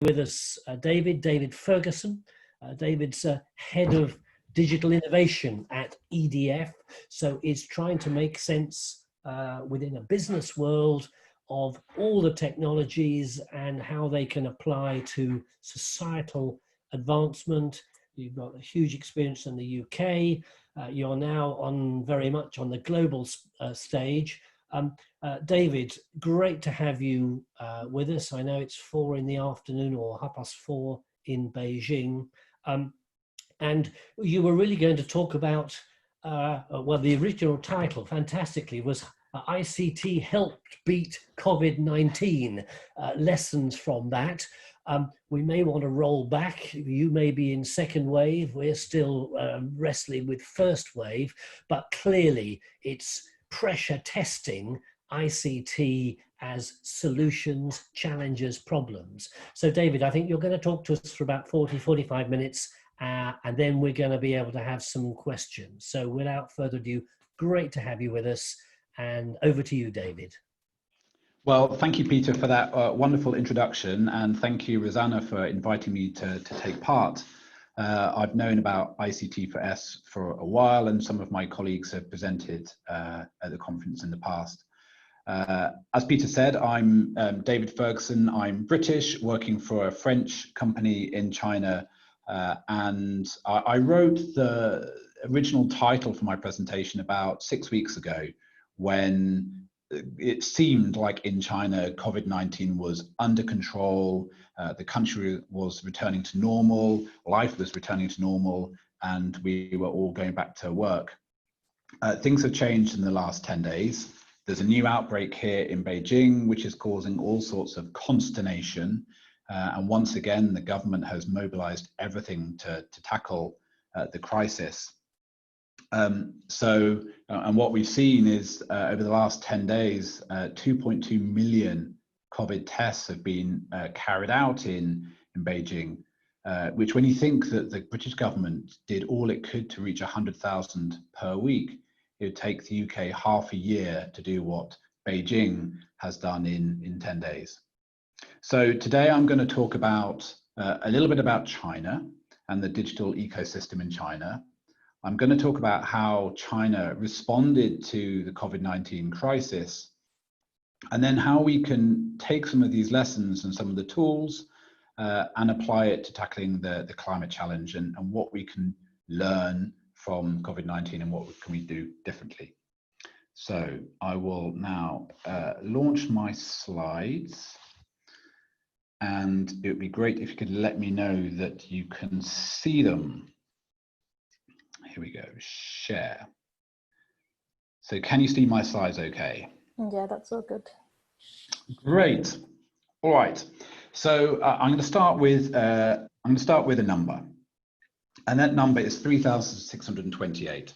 with us David Ferguson. David's head of digital innovation at EDF, so is trying to make sense within a business world of all the technologies and how they can apply to societal advancement. You've got a huge experience in the UK. You're now very much on the global stage. David, great to have you with us. I know it's 4 in the afternoon or 4:30 in Beijing. And you were really going to talk about, well, the original title, fantastically, was ICT Helped Beat COVID-19, lessons from that. We may want to roll back. You may be in second wave. We're still wrestling with first wave, but clearly it's pressure testing ICT as solutions, challenges, problems. So David, I think you're going to talk to us for about 45 minutes, and then we're going to be able to have some questions. So without further ado, great to have you with us, and over to you, David. Well, thank you, Peter, for that wonderful introduction, and thank you, Rosanna, for inviting me to take part. I've known about ICT4S for a while, and some of my colleagues have presented at the conference in the past. As Peter said, I'm David Ferguson. I'm British, working for a French company in China, and I wrote the original title for my presentation about 6 weeks ago, when it seemed like in China, COVID-19 was under control, the country was returning to normal, life was returning to normal, and we were all going back to work. Things have changed in the last 10 days. There's a new outbreak here in Beijing, which is causing all sorts of consternation. And once again, the government has mobilized everything to tackle the crisis. And what we've seen is over the last 10 days, 2.2 million COVID tests have been carried out in Beijing, which, when you think that the British government did all it could to reach 100,000 per week, it would take the UK half a year to do what Beijing has done in 10 days. So today I'm going to talk about a little bit about China and the digital ecosystem in China. I'm going to talk about how China responded to the COVID-19 crisis, and then how we can take some of these lessons and some of the tools and apply it to tackling the climate challenge, and what we can learn from COVID-19 and what can we do differently. So I will now launch my slides, and it would be great if you could let me know that you can see them. Here we go, share. So can you see my slides okay? Yeah, that's all good. Great. All right. So I'm going to start with a number, and that number is 3,628.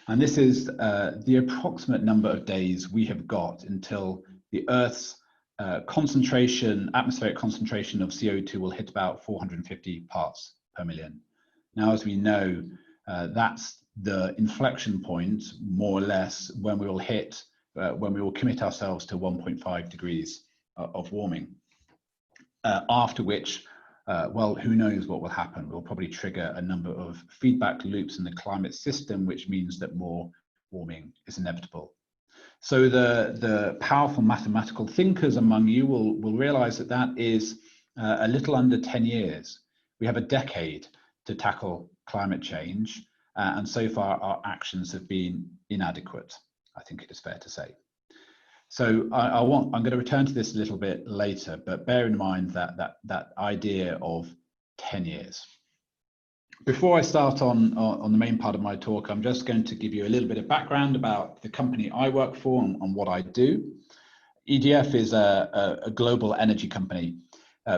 And this is the approximate number of days we have got until the Earth's atmospheric concentration of CO2 will hit about 450 parts per million. Now, as we know, that's the inflection point, more or less, when we will commit ourselves to 1.5 degrees of warming. After which, well, who knows what will happen? We'll probably trigger a number of feedback loops in the climate system, which means that more warming is inevitable. So the powerful mathematical thinkers among you will realize that that is a little under 10 years. We have a decade to tackle climate change, and so far our actions have been inadequate, I think it is fair to say. So I'm going to return to this a little bit later, but bear in mind that idea of 10 years. Before I start on the main part of my talk, I'm just going to give you a little bit of background about the company I work for and what I do. EDF is a global energy company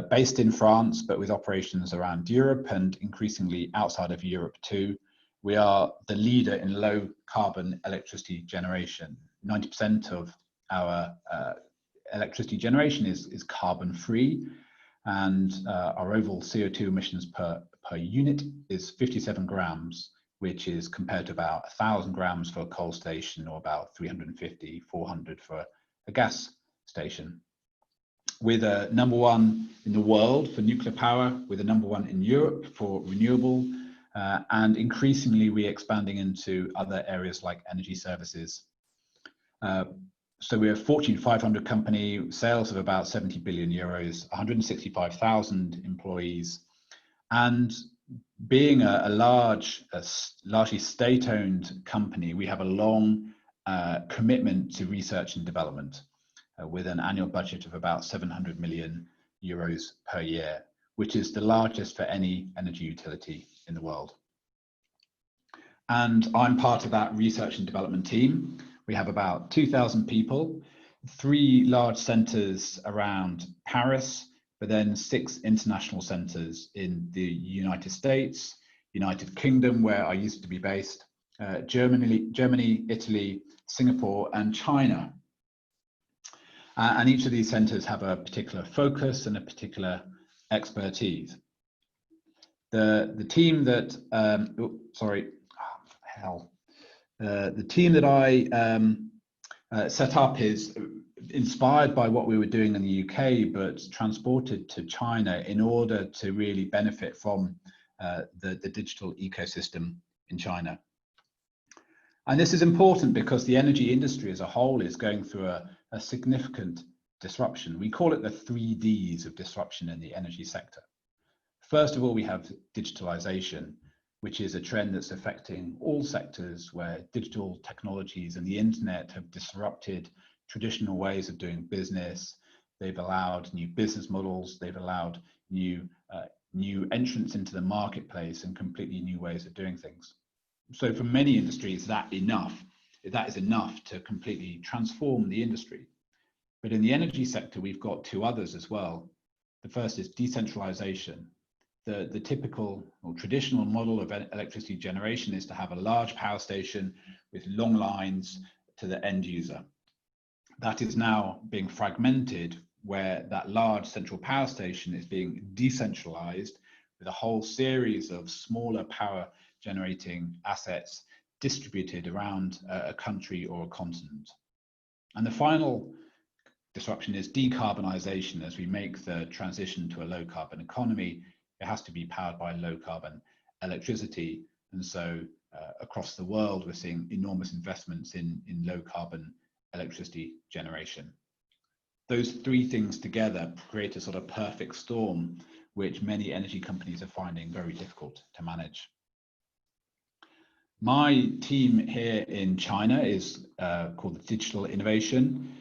based in France, but with operations around Europe and increasingly outside of Europe too. We are the leader in low carbon electricity generation. 90% of our electricity generation is carbon free, and our overall CO2 emissions per unit is 57 grams, which is compared to about 1,000 grams for a coal station, or about 350, 400 for a gas station. We're the #1 in the world for nuclear power. We're the #1 in Europe for renewable. And increasingly, we're expanding into other areas like energy services. So we're a Fortune 500 company, sales of about 70 billion euros, 165,000 employees. And being a largely state-owned company, we have a long commitment to research and development with an annual budget of about 700 million euros per year, which is the largest for any energy utility in the world. And I'm part of that research and development team. We have about 2,000 people, 3 large centers around Paris, but then 6 international centers in the United States, United Kingdom, where I used to be based, Germany, Italy, Singapore, and China. And each of these centers have a particular focus and a particular expertise. The team that, the team that I set up is inspired by what we were doing in the UK, but transported to China in order to really benefit from the digital ecosystem in China. And this is important because the energy industry as a whole is going through a significant disruption. We call it the 3 Ds of disruption in the energy sector. First of all, we have digitalization, which is a trend that's affecting all sectors where digital technologies and the internet have disrupted traditional ways of doing business. They've allowed new business models, they've allowed new entrants into the marketplace and completely new ways of doing things. So for many industries, that is enough to completely transform the industry. But in the energy sector, we've got 2 others as well. The first is decentralization. The typical or traditional model of electricity generation is to have a large power station with long lines to the end user. That is now being fragmented, where that large central power station is being decentralized with a whole series of smaller power generating assets distributed around a country or a continent. And the final disruption is decarbonization. As we make the transition to a low carbon economy, it has to be powered by low carbon electricity. And so across the world, we're seeing enormous investments in low carbon electricity generation. Those 3 things together create a sort of perfect storm, which many energy companies are finding very difficult to manage. My team here in China is called Digital Innovation.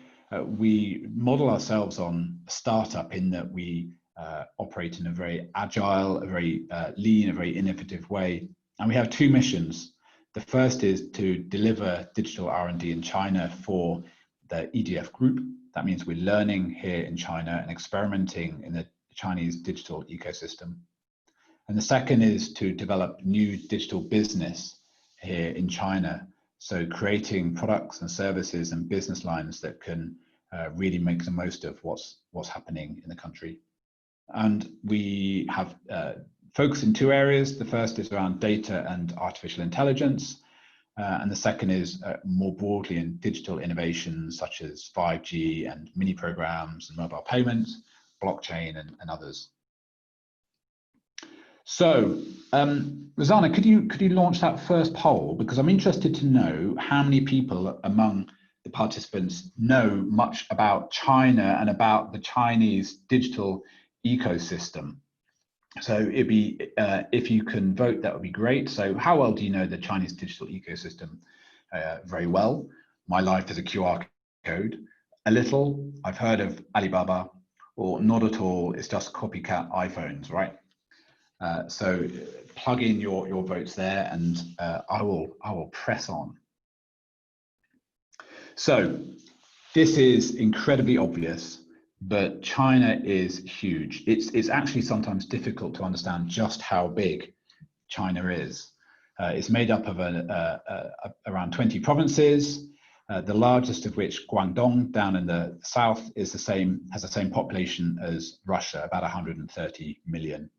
We model ourselves on a startup in that we operate in a very agile, a very lean, a very innovative way. And we have 2 missions. The first is to deliver digital R&D in China for the EDF group. That means we're learning here in China and experimenting in the Chinese digital ecosystem. And the second is to develop new digital business here in China. So creating products and services and business lines that can really make the most of what's happening in the country. And we have focus in 2 areas. The first is around data and artificial intelligence. And the second is more broadly in digital innovations such as 5G and mini programs and mobile payments, blockchain and others. So, Rosanna, could you launch that first poll? Because I'm interested to know how many people among the participants know much about China and about the Chinese digital ecosystem. So it'd be, if you can vote, that would be great. So how well do you know the Chinese digital ecosystem? Very well. My life is a QR code. A little, I've heard of Alibaba, or not at all, it's just copycat iPhones, right? So plug in your votes there, and I will press on. So this is incredibly obvious, but China is huge. It's actually sometimes difficult to understand just how big China is. It's made up of around 20 provinces, the largest of which, Guangdong, down in the south, has the same population as Russia, about 130 million.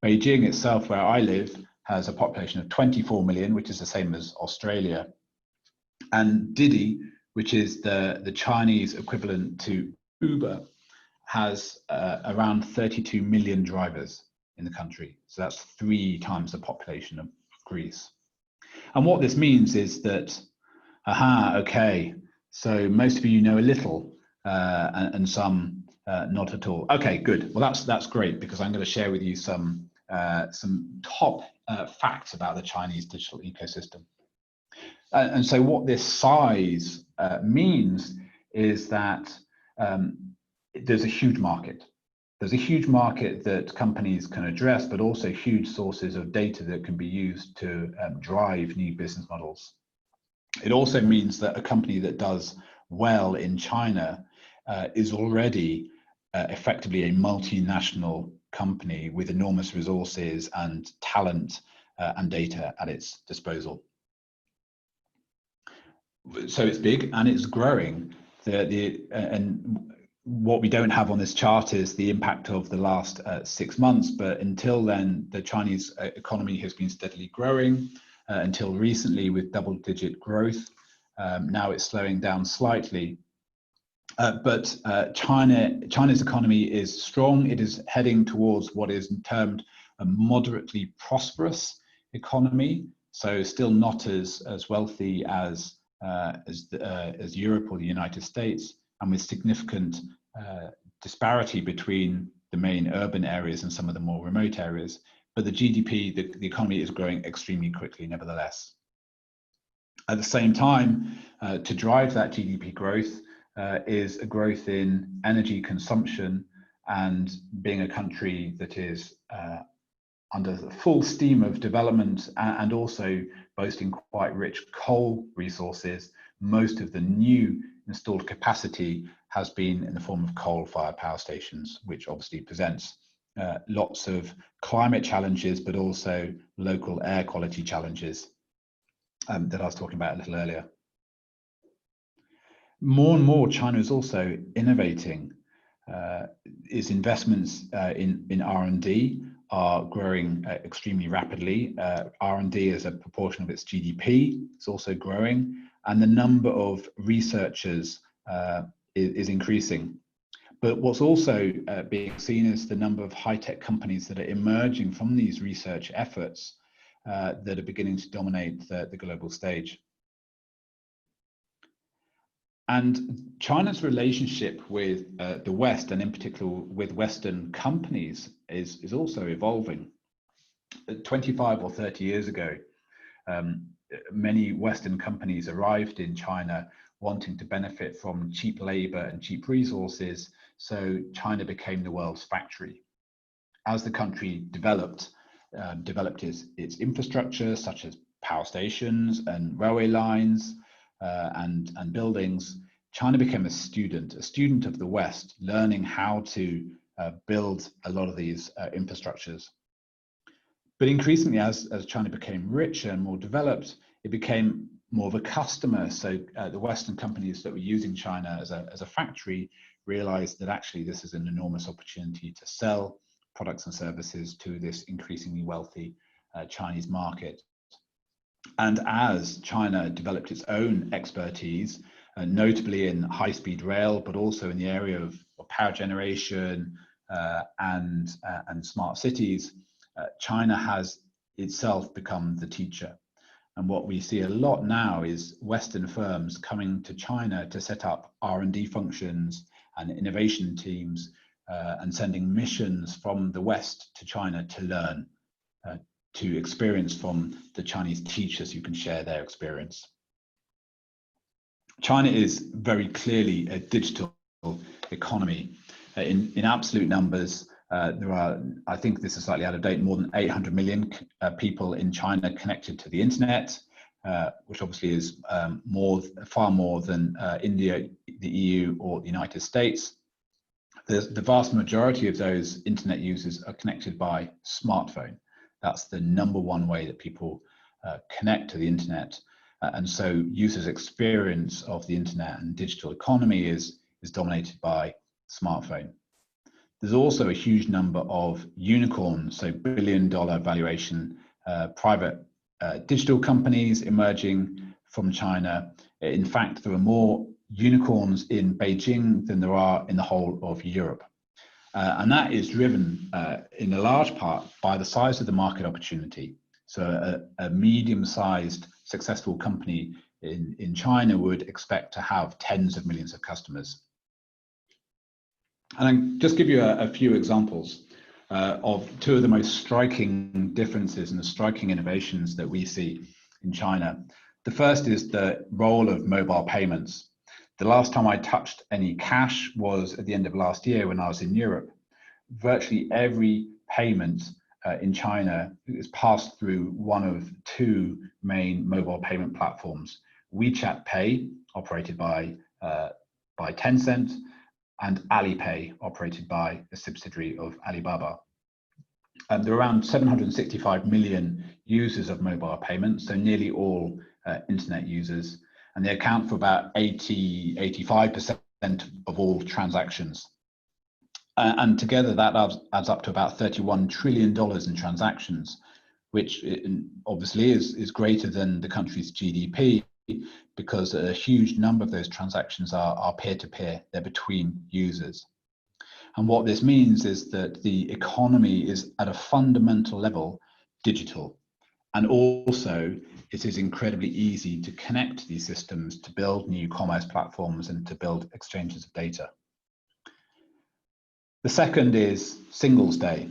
Beijing itself, where I live, has a population of 24 million, which is the same as Australia. And Didi, which is the Chinese equivalent to Uber, has around 32 million drivers in the country. So that's 3 times the population of Greece. And what this means is that, okay, so most of you know a little and some not at all. Okay, good. Well, that's great, because I'm going to share with you some top facts about the Chinese digital ecosystem. And so what this size means is that there's a huge market. There's a huge market that companies can address, but also huge sources of data that can be used to drive new business models. It also means that a company that does well in China is already effectively a multinational company with enormous resources and talent and data at its disposal. So it's big and it's growing. And what we don't have on this chart is the impact of the last 6 months, but until then, the Chinese economy has been steadily growing until recently with double-digit growth. Now it's slowing down slightly. But China's economy is strong. It is heading towards what is termed a moderately prosperous economy, so still not as wealthy as Europe or the United States, and with significant disparity between the main urban areas and some of the more remote areas. But the GDP, the economy is growing extremely quickly, nevertheless. At the same time, to drive that GDP growth is a growth in energy consumption, and being a country that is under the full steam of development and also boasting quite rich coal resources, most of the new installed capacity has been in the form of coal-fired power stations, which obviously presents lots of climate challenges, but also local air quality challenges that I was talking about a little earlier. More and more, China is also innovating. Its investments in R&D are growing extremely rapidly. R&D as a proportion of its GDP is also growing, and the number of researchers is increasing. But what's also being seen is the number of high-tech companies that are emerging from these research efforts that are beginning to dominate the global stage. And China's relationship with the West, and in particular with Western companies, is also evolving. 25 or 30 years ago, many Western companies arrived in China wanting to benefit from cheap labor and cheap resources, so China became the world's factory. As the country developed its infrastructure, such as power stations and railway lines and buildings, China became a student of the West, learning how to build a lot of these infrastructures. But increasingly, as China became richer and more developed, it became more of a customer. So the Western companies that were using China as a factory realized that actually this is an enormous opportunity to sell products and services to this increasingly wealthy Chinese market. And as China developed its own expertise, notably in high-speed rail, but also in the area of power generation and smart cities, China has itself become the teacher. And what we see a lot now is Western firms coming to China to set up R&D functions and innovation teams and sending missions from the West to China to learn, to experience from the Chinese teachers who can share their experience. China is very clearly a digital economy. In absolute numbers, there are, I think this is slightly out of date, more than 800 million people in China connected to the internet, which obviously is far more than India, the EU, or the United States. The vast majority of those internet users are connected by smartphone. That's the #1 way that people connect to the internet. And so users' experience of the internet and digital economy is dominated by smartphone. There's also a huge number of unicorns, so billion-dollar valuation private digital companies emerging from China. In fact, there are more unicorns in Beijing than there are in the whole of Europe. And that is driven in a large part by the size of the market opportunity. So a medium-sized successful company in China would expect to have tens of millions of customers. And I'll just give you a few examples of two of the most striking differences and the striking innovations that we see in China. The first is the role of mobile payments. The last time I touched any cash was at the end of last year when I was in Europe. Virtually every payment in China is passed through one of two main mobile payment platforms: WeChat Pay, operated by Tencent, and Alipay, operated by a subsidiary of Alibaba. There are around 765 million users of mobile payments, so nearly all internet users, and they account for about 85% of all transactions. And together that adds up to about $31 trillion in transactions, which obviously is greater than the country's GDP, because a huge number of those transactions are peer-to-peer, they're between users. And what this means is that the economy is at a fundamental level digital. And also it is incredibly easy to connect these systems, to build new commerce platforms and to build exchanges of data. The second is Singles Day.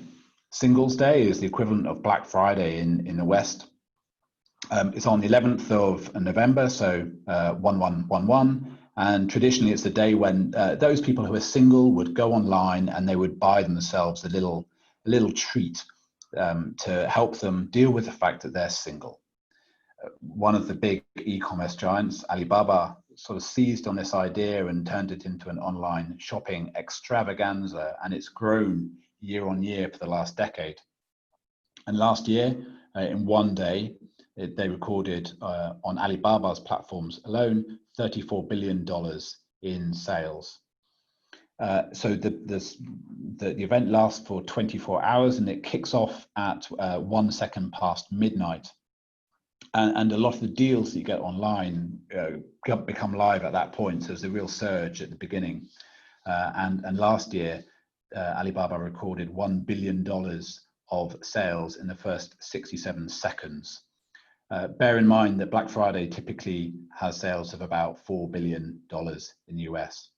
Singles Day is the equivalent of Black Friday in the West. It's on the 11th of November, so 1111, and traditionally it's the day when those people who are single would go online and they would buy themselves a little treat to help them deal with the fact that they're single. One of the big e-commerce giants, Alibaba, sort of seized on this idea and turned it into an online shopping extravaganza, and it's grown year on year for the last decade. And last year, in one day, they recorded on Alibaba's platforms alone $34 billion in sales. So the event lasts for 24 hours and it kicks off at 1 second past midnight. And a lot of the deals that you get online become live at that point. So there's a real surge at the beginning. And last year, Alibaba recorded $1 billion of sales in the first 67 seconds. Bear in mind that Black Friday typically has sales of about $4 billion in the US.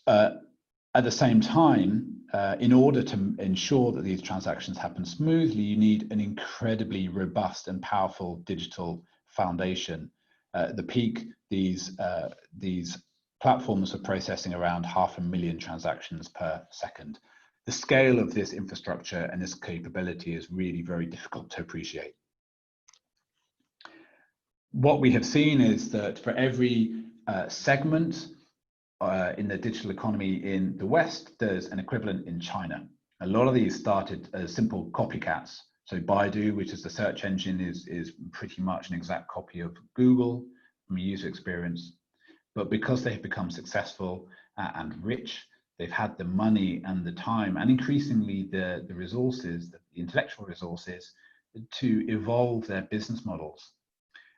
At the same time, in order to ensure that these transactions happen smoothly, you need an incredibly robust and powerful digital foundation. At the peak, these platforms are processing around 500,000 transactions per second. The scale of this infrastructure and this capability is really very difficult to appreciate. What we have seen is that for every segment in the digital economy in the West, there's an equivalent in China. A lot of these started as simple copycats. So Baidu, which is the search engine, is pretty much an exact copy of Google from a user experience. But because they have become successful and rich, they've had the money and the time and increasingly the resources, the intellectual resources, to evolve their business models.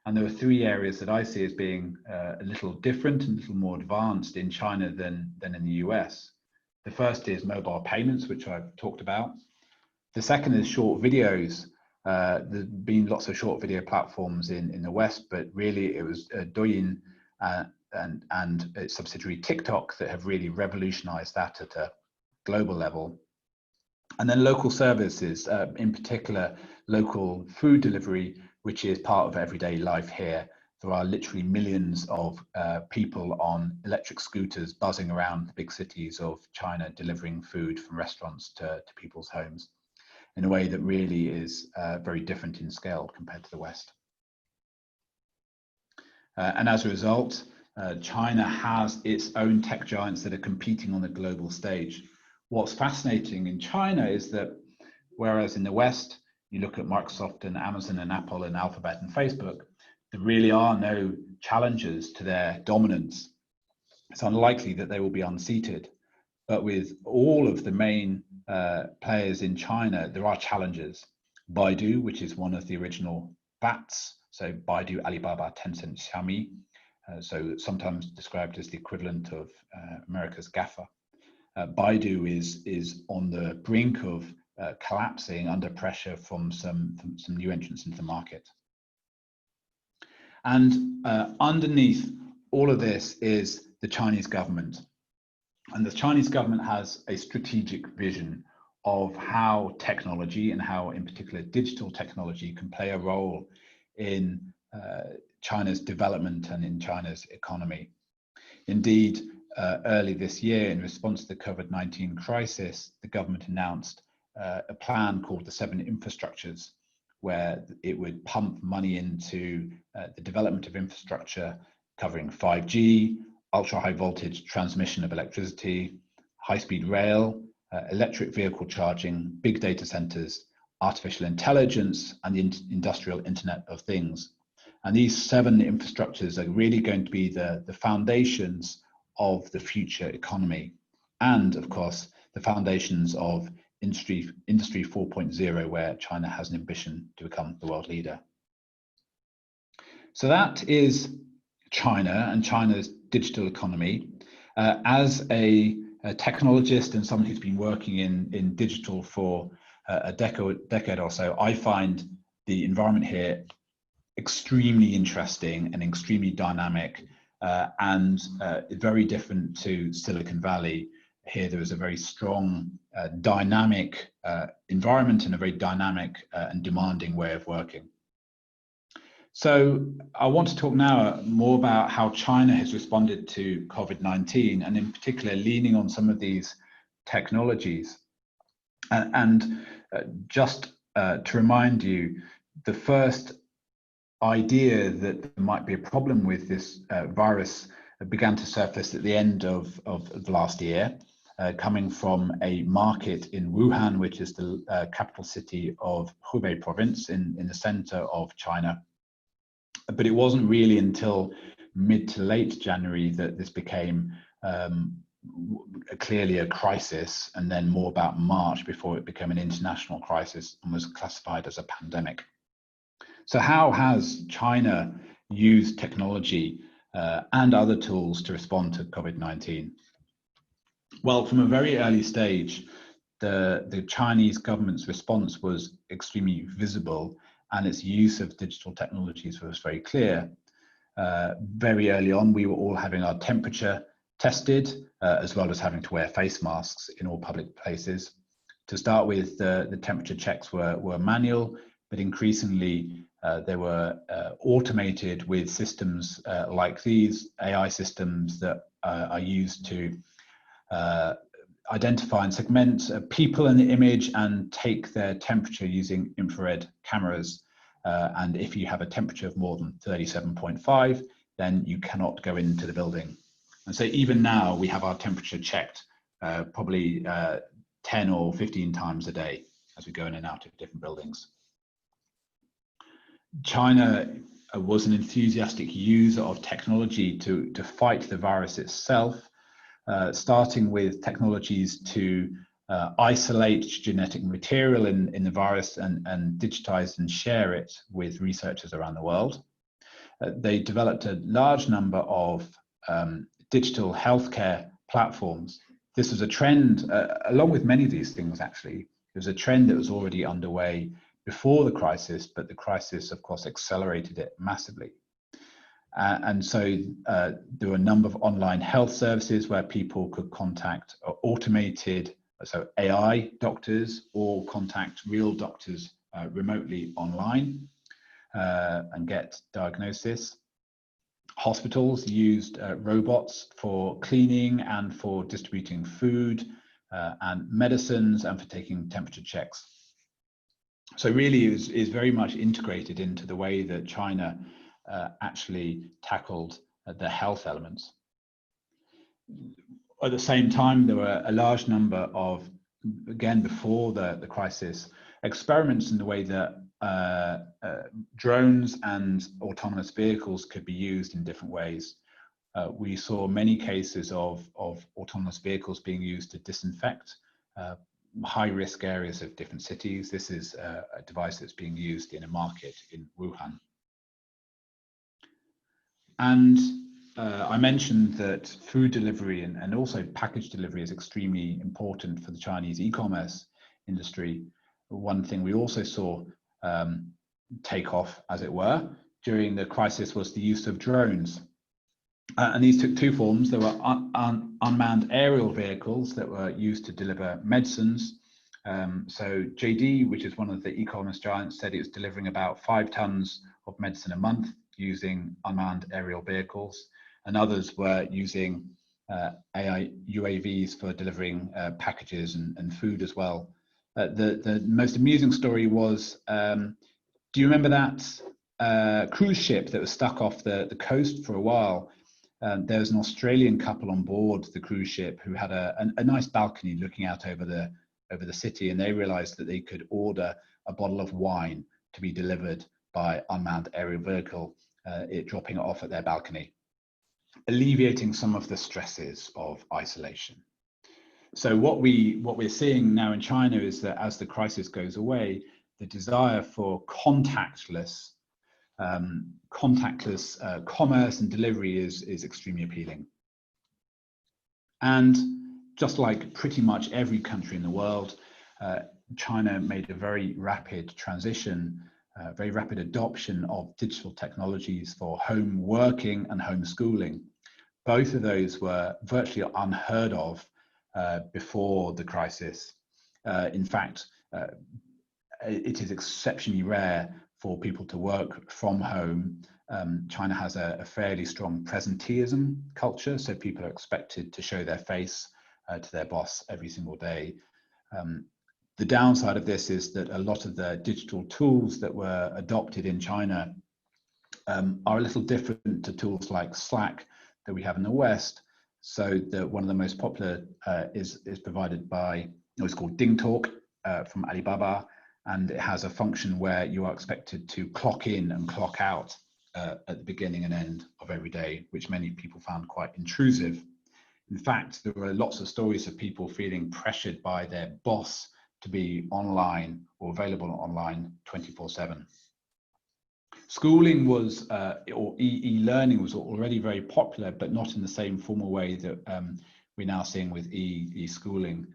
And there are three areas that I see as being a little different and a little more advanced in China than in the US. The first is mobile payments, which I've talked about. The second is short videos. There's been lots of short video platforms in the West, but really it was Douyin and its subsidiary TikTok that have really revolutionized that at a global level. And then local services, in particular, local food delivery, which is part of everyday life here. There are literally millions of people on electric scooters buzzing around the big cities of China, delivering food from restaurants to people's homes in a way that really is very different in scale compared to the West. And as a result, China has its own tech giants that are competing on the global stage. What's fascinating in China is that whereas in the West, you look at Microsoft and Amazon and Apple and Alphabet and Facebook, there really are no challengers to their dominance. It's unlikely that they will be unseated. But with all of the main players in China, there are challengers. Baidu, which is one of the original BATs, so Baidu, Alibaba, Tencent, Xiaomi, so sometimes described as the equivalent of America's GAFA. Baidu is on the brink of collapsing under pressure from some new entrants into the market. And underneath all of this is the Chinese government. And the Chinese government has a strategic vision of how technology, and how in particular digital technology, can play a role in China's development and in China's economy. Indeed, early this year, in response to the COVID-19 crisis, the government announced a plan called the 7 Infrastructures, where it would pump money into the development of infrastructure covering 5G, ultra-high voltage transmission of electricity, high-speed rail, electric vehicle charging, big data centers, artificial intelligence, and the industrial Internet of Things. And these 7 infrastructures are really going to be the foundations of the future economy, and of course the foundations of Industry 4.0, where China has an ambition to become the world leader. So that is China and China's digital economy. As a technologist and someone who's been working in digital for a decade or so, I find the environment here extremely interesting and extremely dynamic, and very different to Silicon Valley. Here there is a very strong dynamic environment and a very dynamic and demanding way of working. So I want to talk now more about how China has responded to COVID-19, and in particular leaning on some of these technologies. And just to remind you, the first idea that there might be a problem with this virus began to surface at the end of last year, coming from a market in Wuhan, which is the capital city of Hubei province in the center of China. But it wasn't really until mid to late January that this became clearly a crisis, and then more about March before it became an international crisis and was classified as a pandemic. So how has China used technology and other tools to respond to COVID-19? Well, from a very early stage, the Chinese government's response was extremely visible, and its use of digital technologies was very clear. Very early on, we were all having our temperature tested, as well as having to wear face masks in all public places. To start with, the temperature checks were manual, but increasingly they were automated with systems like these AI systems that are used to identify and segment people in the image and take their temperature using infrared cameras. And if you have a temperature of more than 37.5, then you cannot go into the building. And so even now we have our temperature checked probably 10 or 15 times a day as we go in and out of different buildings. China was an enthusiastic user of technology to fight the virus itself, starting with technologies to isolate genetic material in the virus and digitize and share it with researchers around the world. They developed a large number of digital healthcare platforms. This was a trend, along with many of these things actually, it was a trend that was already underway before the crisis, but the crisis of course accelerated it massively. And so there were a number of online health services where people could contact automated, so AI doctors, or contact real doctors remotely online and get diagnosis. Hospitals used robots for cleaning and for distributing food and medicines and for taking temperature checks. So really it is very much integrated into the way that China actually tackled the health elements. At the same time, there were a large number of, again, before the crisis, experiments in the way that drones and autonomous vehicles could be used in different ways. We saw many cases of autonomous vehicles being used to disinfect high-risk areas of different cities. This is a device that's being used in a market in Wuhan. And I mentioned that food delivery and also package delivery is extremely important for the Chinese e-commerce industry. One thing we also saw take off, as it were, during the crisis was the use of drones. And these took two forms. There were unmanned aerial vehicles that were used to deliver medicines. So JD, which is one of the e-commerce giants, said it was delivering about 5 tons of medicine a month using unmanned aerial vehicles. And others were using AI UAVs for delivering packages and food as well. The most amusing story was, do you remember that cruise ship that was stuck off the coast for a while? There was an Australian couple on board the cruise ship who had a nice balcony looking out over the city, and they realized that they could order a bottle of wine to be delivered by unmanned aerial vehicle, it dropping it off at their balcony, alleviating some of the stresses of isolation. So what we're seeing now in China is that as the crisis goes away, the desire for contactless commerce and delivery is extremely appealing. And just like pretty much every country in the world, China made a very rapid transition, very rapid adoption of digital technologies for home working and homeschooling. Both of those were virtually unheard of before the crisis. In fact, it is exceptionally rare for people to work from home. China has a fairly strong presenteeism culture, so people are expected to show their face to their boss every single day. The downside of this is that a lot of the digital tools that were adopted in China are a little different to tools like Slack that we have in the West. So one of the most popular is provided by, it's called DingTalk from Alibaba, and it has a function where you are expected to clock in and clock out at the beginning and end of every day, which many people found quite intrusive. In fact, there were lots of stories of people feeling pressured by their boss to be online or available online 24/7. Schooling was, or e-learning was already very popular, but not in the same formal way that we're now seeing with e-schooling.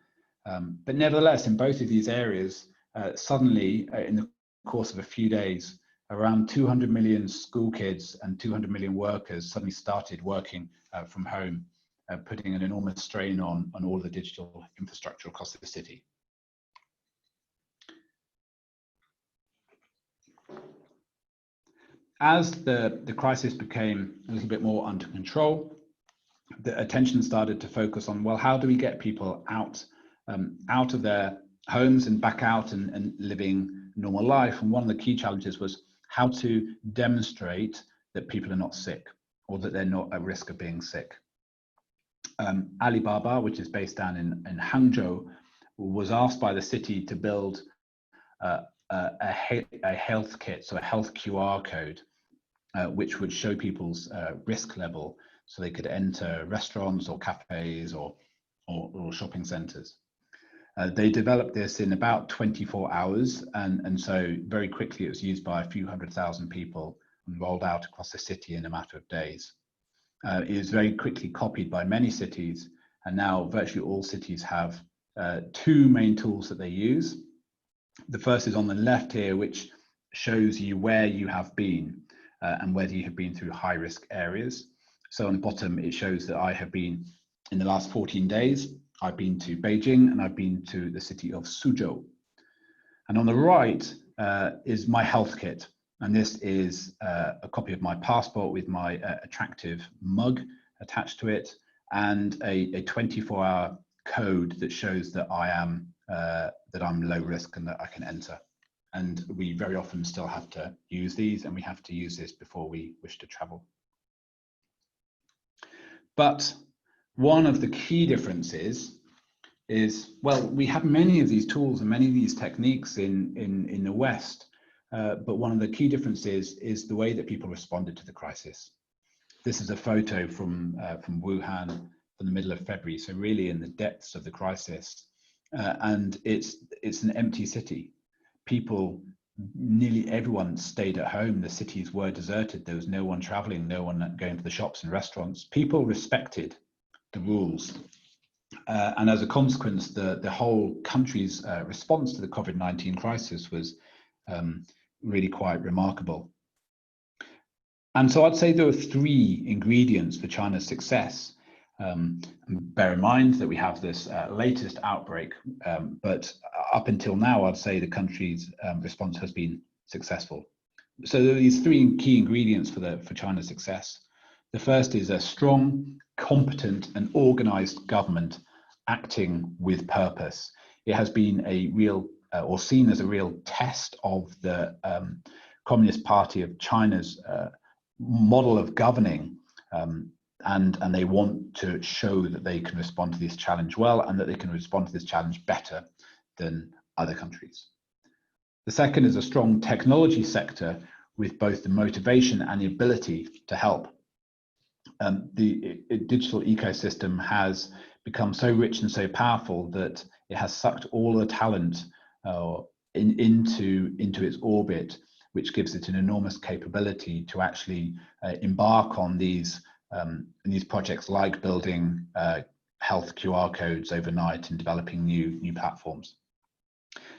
But nevertheless, in both of these areas, suddenly, in the course of a few days, around 200 million school kids and 200 million workers suddenly started working from home, putting an enormous strain on all the digital infrastructure across the city. As the crisis became a little bit more under control, the attention started to focus on, well, how do we get people out of their homes and back out and living normal life? And one of the key challenges was how to demonstrate that people are not sick or that they're not at risk of being sick. Alibaba, which is based down in Hangzhou, was asked by the city to build a health kit, so a health QR code, which would show people's risk level so they could enter restaurants or cafes or shopping centers. They developed this in about 24 hours, and so very quickly it was used by a few 100,000 people and rolled out across the city in a matter of days. It was very quickly copied by many cities, and now virtually all cities have two main tools that they use. The first is on the left here, which shows you where you have been and whether you have been through high-risk areas. So on the bottom, it shows that I have been, in the last 14 days, I've been to Beijing and I've been to the city of Suzhou. And on the right is my health kit. And this is a copy of my passport with my attractive mug attached to it, and a 24-hour code that shows that I'm low risk and that I can enter. And we very often still have to use these, and we have to use this before we wish to travel. But one of the key differences is, well, we have many of these tools and many of these techniques in the West, but one of the key differences is the way that people responded to the crisis. This is a photo from Wuhan from the middle of February, so really in the depths of the crisis, and it's an empty city. People nearly everyone stayed at home. The cities were deserted. There was no one traveling, no one going to the shops and restaurants. People respected the rules. And as a consequence, the whole country's response to the COVID-19 crisis was really quite remarkable. And so I'd say there are three ingredients for China's success. Bear in mind that we have this latest outbreak, but up until now, I'd say the country's response has been successful. So there are these three key ingredients for China's success. The first is a strong, competent, and organized government acting with purpose. It has been a real, or seen as a real test of the Communist Party of China's model of governing, and they want to show that they can respond to this challenge well, and that they can respond to this challenge better than other countries. The second is a strong technology sector with both the motivation and the ability to help. The digital ecosystem has become so rich and so powerful that it has sucked all the talent into its orbit, which gives it an enormous capability to actually embark on these projects, like building health QR codes overnight and developing new platforms.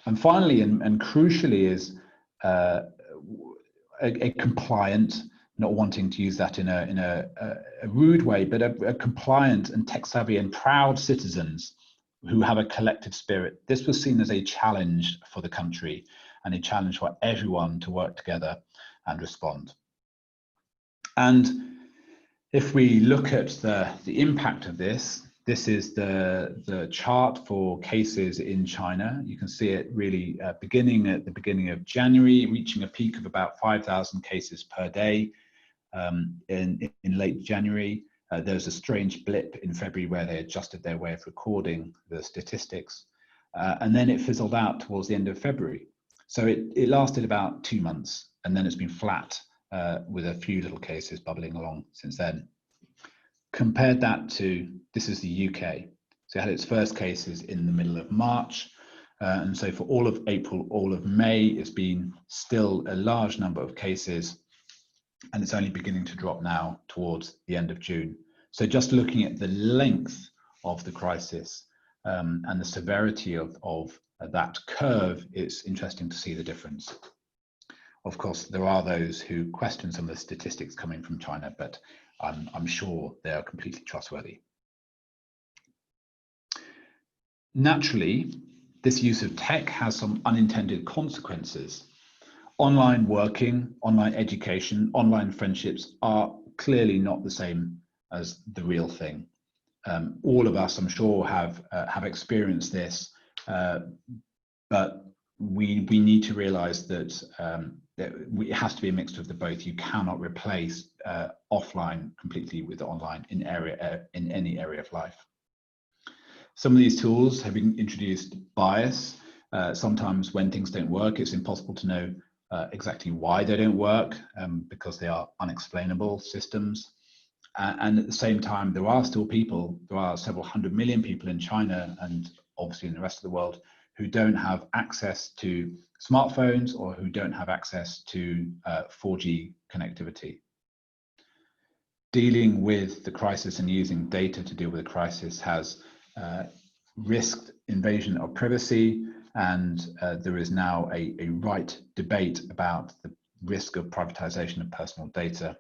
And finally, and crucially, is a compliant, not wanting to use that in a rude way, but a compliant and tech-savvy and proud citizens who have a collective spirit. This was seen as a challenge for the country, and a challenge for everyone to work together and respond. And if we look at the impact of this, this is the chart for cases in China. You can see it really beginning at the beginning of January, reaching a peak of about 5,000 cases per day in late January. There was a strange blip in February where they adjusted their way of recording the statistics. And then it fizzled out towards the end of February. So it lasted about 2 months, and then it's been flat with a few little cases bubbling along since then. Compared that to, this is the UK. So it had its first cases in the middle of March. And so for all of April, all of May, it's been still a large number of cases, and it's only beginning to drop now towards the end of June. So just looking at the length of the crisis and the severity of that curve, it's interesting to see the difference. Of course, there are those who question some of the statistics coming from China, but I'm sure they are completely trustworthy. Naturally, this use of tech has some unintended consequences. Online working, online education, online friendships are clearly not the same as the real thing. All of us, I'm sure, have experienced this, but we need to realize that it has to be a mixture of the both. You cannot replace offline completely with online in any area of life. Some of these tools have introduced bias. Sometimes when things don't work, it's impossible to know exactly why they don't work, because they are unexplainable systems. And at the same time, there are still people, there are several 100 million people in China and obviously in the rest of the world who don't have access to smartphones or who don't have access to 4G connectivity. Dealing with the crisis and using data to deal with the crisis has risked invasion of privacy, and there is now a right debate about the risk of privatization of personal data.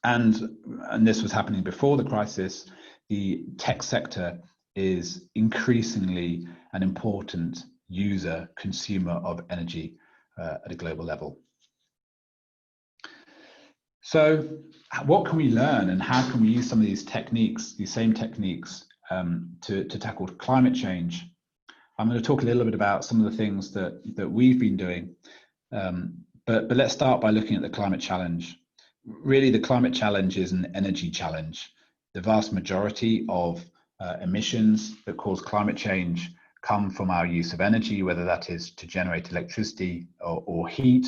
And this was happening before the crisis. The tech sector is increasingly an important consumer of energy at a global level. So what can we learn, and how can we use some of these techniques, these same techniques, to tackle climate change? I'm going to talk a little bit about some of the things that we've been doing, but let's start by looking at the climate challenge. Really, the climate challenge is an energy challenge. The vast majority of emissions that cause climate change come from our use of energy, whether that is to generate electricity or heat,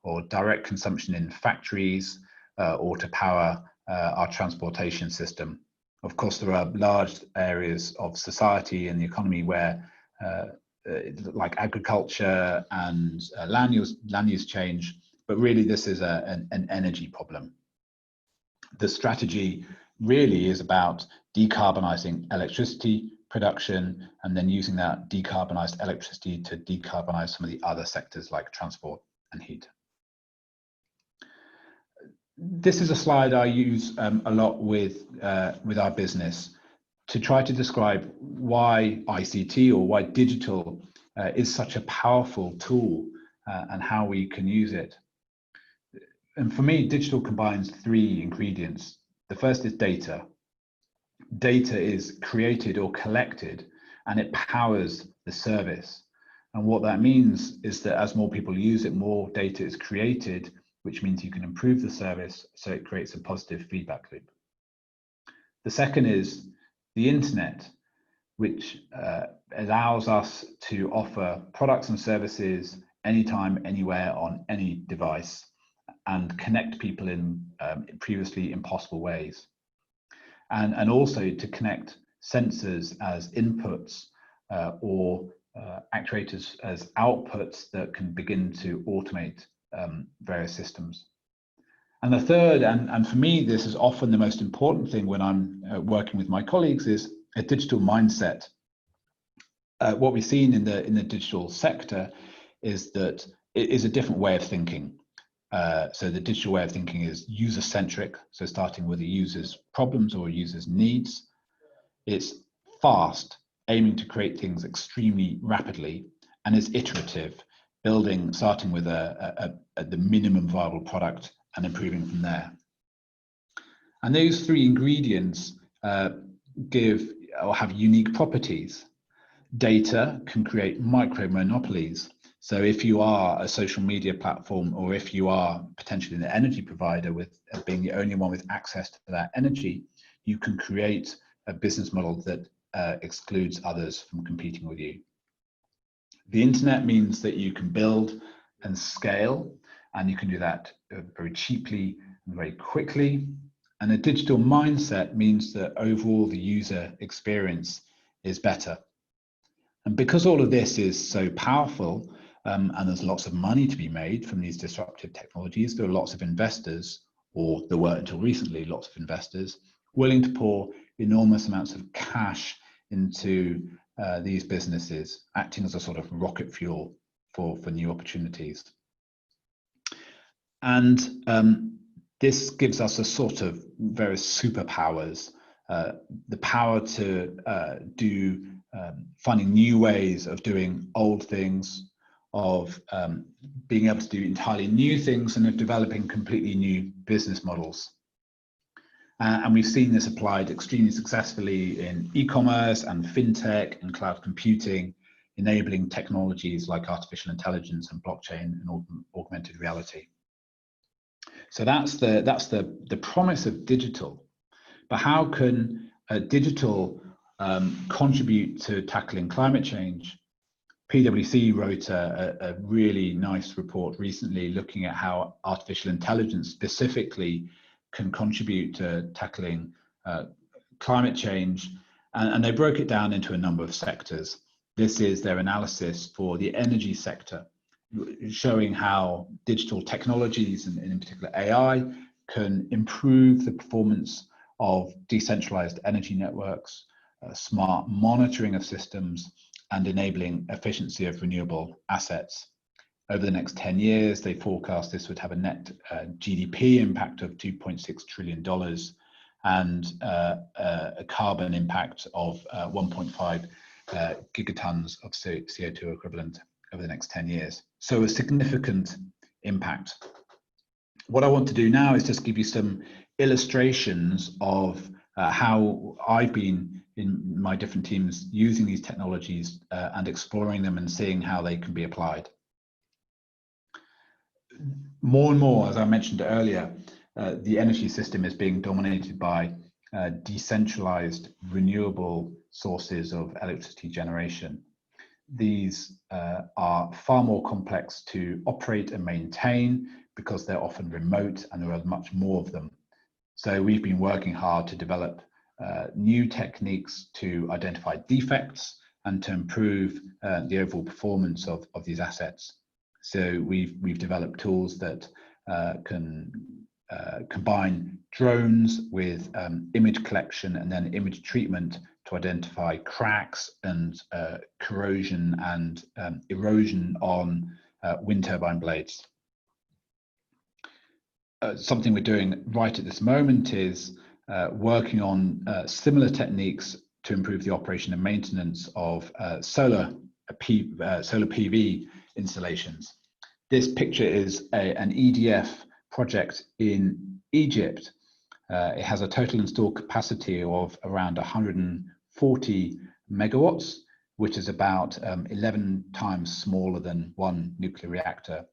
or direct consumption in factories, or to power our transportation system. Of course, there are large areas of society and the economy where like agriculture and land use change, but really this is an energy problem. The strategy really is about decarbonizing electricity production and then using that decarbonized electricity to decarbonize some of the other sectors like transport and heat. This is a slide I use a lot with our business to try to describe why ICT or why digital is such a powerful tool and how we can use it. And for me, digital combines three ingredients. The first is data. Data is created or collected and it powers the service. And what that means is that as more people use it, more data is created, which means you can improve the service, so it creates a positive feedback loop. The second is the internet, which allows us to offer products and services anytime, anywhere, on any device, and connect people in previously impossible ways. And also to connect sensors as inputs or actuators as outputs that can begin to automate various systems. And the third, and for me, this is often the most important thing when I'm working with my colleagues, is a digital mindset. What we've seen in the digital sector is that it is a different way of thinking. So the digital way of thinking is user-centric, so starting with the user's problems or user's needs. It's fast, aiming to create things extremely rapidly, and it's iterative, starting with the minimum viable product and improving from there. And those three ingredients give or have unique properties. Data can create micro monopolies. So if you are a social media platform, or if you are potentially an energy provider with being the only one with access to that energy, you can create a business model that excludes others from competing with you. The internet means that you can build and scale, and you can do that very cheaply and very quickly. And a digital mindset means that overall the user experience is better. And because all of this is so powerful, and there's lots of money to be made from these disruptive technologies, there are lots of investors, or there were until recently lots of investors, willing to pour enormous amounts of cash into these businesses, acting as a sort of rocket fuel for new opportunities. And this gives us a sort of various superpowers, the power to finding new ways of doing old things, of being able to do entirely new things, and of developing completely new business models. And we've seen this applied extremely successfully in e-commerce and fintech and cloud computing, enabling technologies like artificial intelligence and blockchain and augmented reality. So that's the promise of digital. But how can digital contribute to tackling climate change? PwC wrote a really nice report recently looking at how artificial intelligence specifically can contribute to tackling climate change, and they broke it down into a number of sectors. This is their analysis for the energy sector, showing how digital technologies, and in particular AI, can improve the performance of decentralized energy networks, smart monitoring of systems, and enabling efficiency of renewable assets. Over the next 10 years, they forecast this would have a net GDP impact of $2.6 trillion and a carbon impact of 1.5 gigatons of CO2 equivalent over the next 10 years. So a significant impact. What I want to do now is just give you some illustrations of how I've been in my different teams using these technologies and exploring them and seeing how they can be applied. More and more, as I mentioned earlier, the energy system is being dominated by decentralized renewable sources of electricity generation. These are far more complex to operate and maintain because they're often remote and there are much more of them. So we've been working hard to develop new techniques to identify defects and to improve the overall performance of these assets. So we've developed tools that can combine drones with image collection and then image treatment to identify cracks and corrosion and erosion on wind turbine blades. Something we're doing right at this moment is working on similar techniques to improve the operation and maintenance of solar PV installations. This picture is an EDF project in Egypt. It has a total installed capacity of around 140 megawatts, which is about 11 times smaller than one nuclear reactor.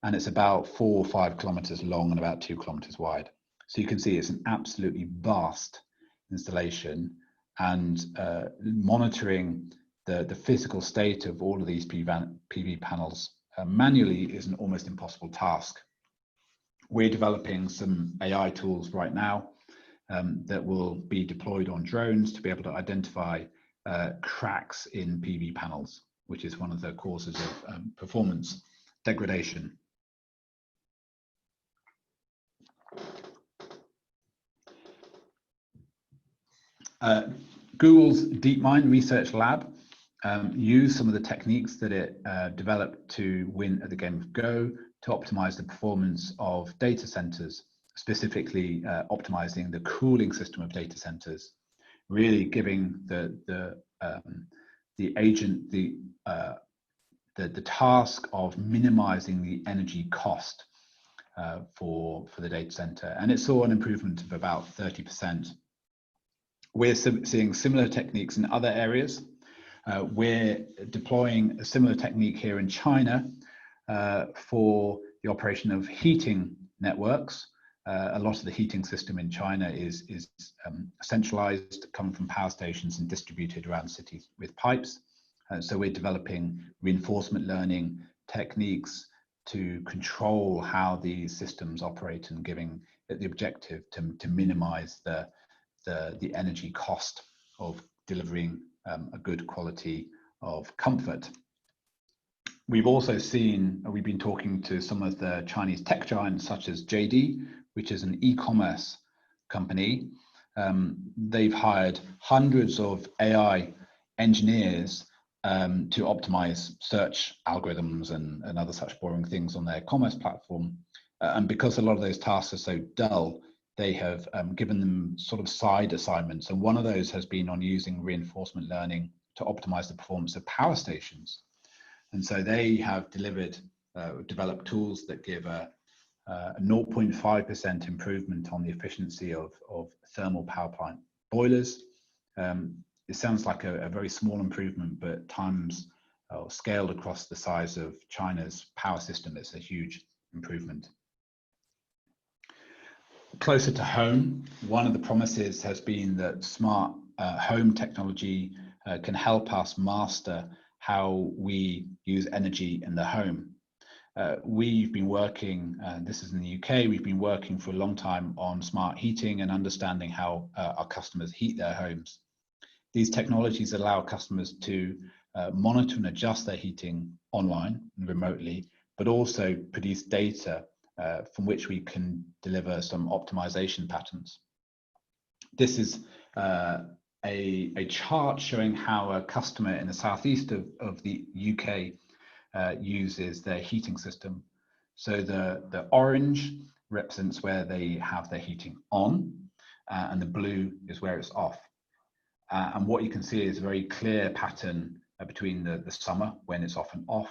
And it's about 4 or 5 kilometers long and about 2 kilometers wide. So you can see it's an absolutely vast installation, and monitoring the physical state of all of these PV panels manually is an almost impossible task. We're developing some AI tools right now that will be deployed on drones to be able to identify cracks in PV panels, which is one of the causes of performance degradation. Google's DeepMind Research Lab used some of the techniques that it developed to win at the game of Go to optimize the performance of data centers, specifically optimizing the cooling system of data centers, really giving the agent the task of minimizing the energy cost for the data center, and it saw an improvement of about 30%. We're seeing similar techniques in other areas. We're deploying a similar technique here in China for the operation of heating networks. A lot of the heating system in China is centralized, coming from power stations and distributed around cities with pipes. So we're developing reinforcement learning techniques to control how these systems operate and giving it the objective to minimize the energy cost of delivering a good quality of comfort. We've also we've been talking to some of the Chinese tech giants such as JD, which is an e-commerce company. They've hired hundreds of AI engineers to optimize search algorithms and other such boring things on their commerce platform. And because a lot of those tasks are so dull, they have given them sort of side assignments. And one of those has been on using reinforcement learning to optimize the performance of power stations. And so they have developed tools that give a 0.5% improvement on the efficiency of thermal power plant boilers. It sounds like a very small improvement, but scaled across the size of China's power system, it's a huge improvement. Closer to home, one of the promises has been that smart home technology can help us master how we use energy in the home. We've been working, this is in the UK, we've been working for a long time on smart heating and understanding how our customers heat their homes. These technologies allow customers to monitor and adjust their heating online and remotely, but also produce data from which we can deliver some optimization patterns. This is a chart showing how a customer in the southeast of the UK uses their heating system. So the orange represents where they have their heating on, and the blue is where it's off. And what you can see is a very clear pattern between the summer when it's off and off,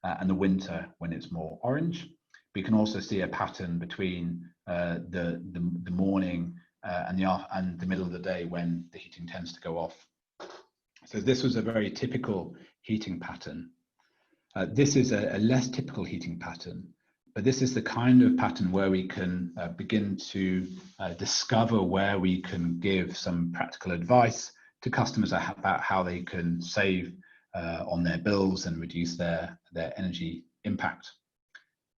and the winter when it's more orange. But you can also see a pattern between the morning and the middle of the day when the heating tends to go off. So this was a very typical heating pattern. This is a less typical heating pattern, but this is the kind of pattern where we can begin to discover where we can give some practical advice to customers about how they can save on their bills and reduce their energy impact.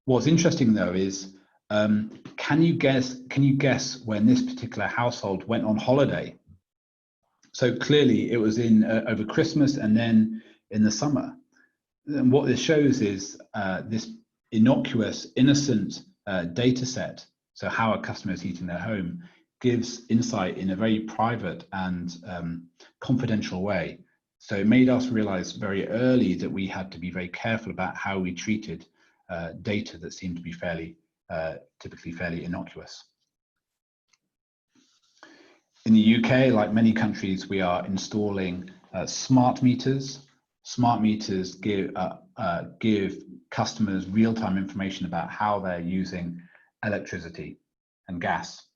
What's interesting though is, can you guess when this particular household went on holiday? So clearly it was in over Christmas and then in the summer. And what this shows is this innocuous, innocent data set, so how a customer is heating their home, gives insight in a very private and confidential way. So it made us realize very early that we had to be very careful about how we treated data that seemed to be typically fairly innocuous. In the UK, like many countries, we are installing smart meters. Smart meters give customers real-time information about how they're using electricity and gas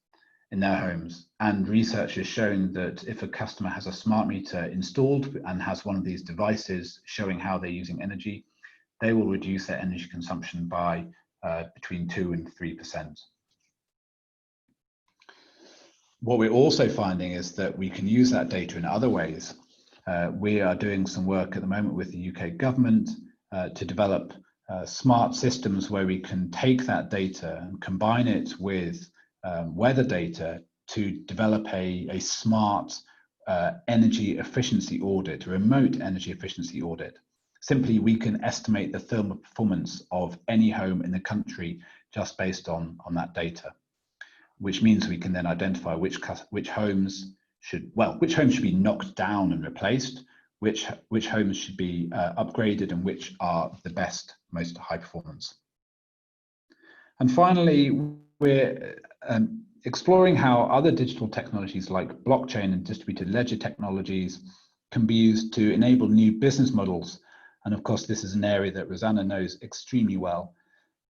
in their homes. And research has shown that if a customer has a smart meter installed and has one of these devices showing how they're using energy, they will reduce their energy consumption by between 2 and 3%. What we're also finding is that we can use that data in other ways. We are doing some work at the moment with the UK government to develop smart systems where we can take that data and combine it with weather data to develop a smart energy efficiency audit, a remote energy efficiency audit. Simply, we can estimate the thermal performance of any home in the country just based on that data, which means we can then identify which homes should be knocked down and replaced, which homes should be upgraded, and which are the best, most high performance. And finally, we're exploring how other digital technologies like blockchain and distributed ledger technologies can be used to enable new business models. And of course, this is an area that Rosanna knows extremely well.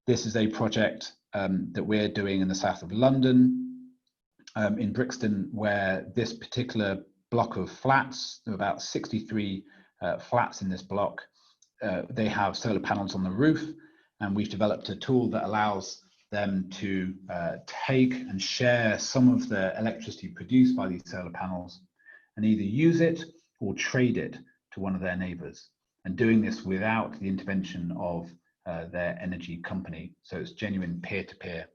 This is a project that we're doing in the south of London, in Brixton, where this particular block of flats, there are about 63 flats in this block, they have solar panels on the roof, and we've developed a tool that allows them to take and share some of the electricity produced by these solar panels and either use it or trade it to one of their neighbours, and doing this without the intervention of their energy company. So it's genuine peer-to-peer.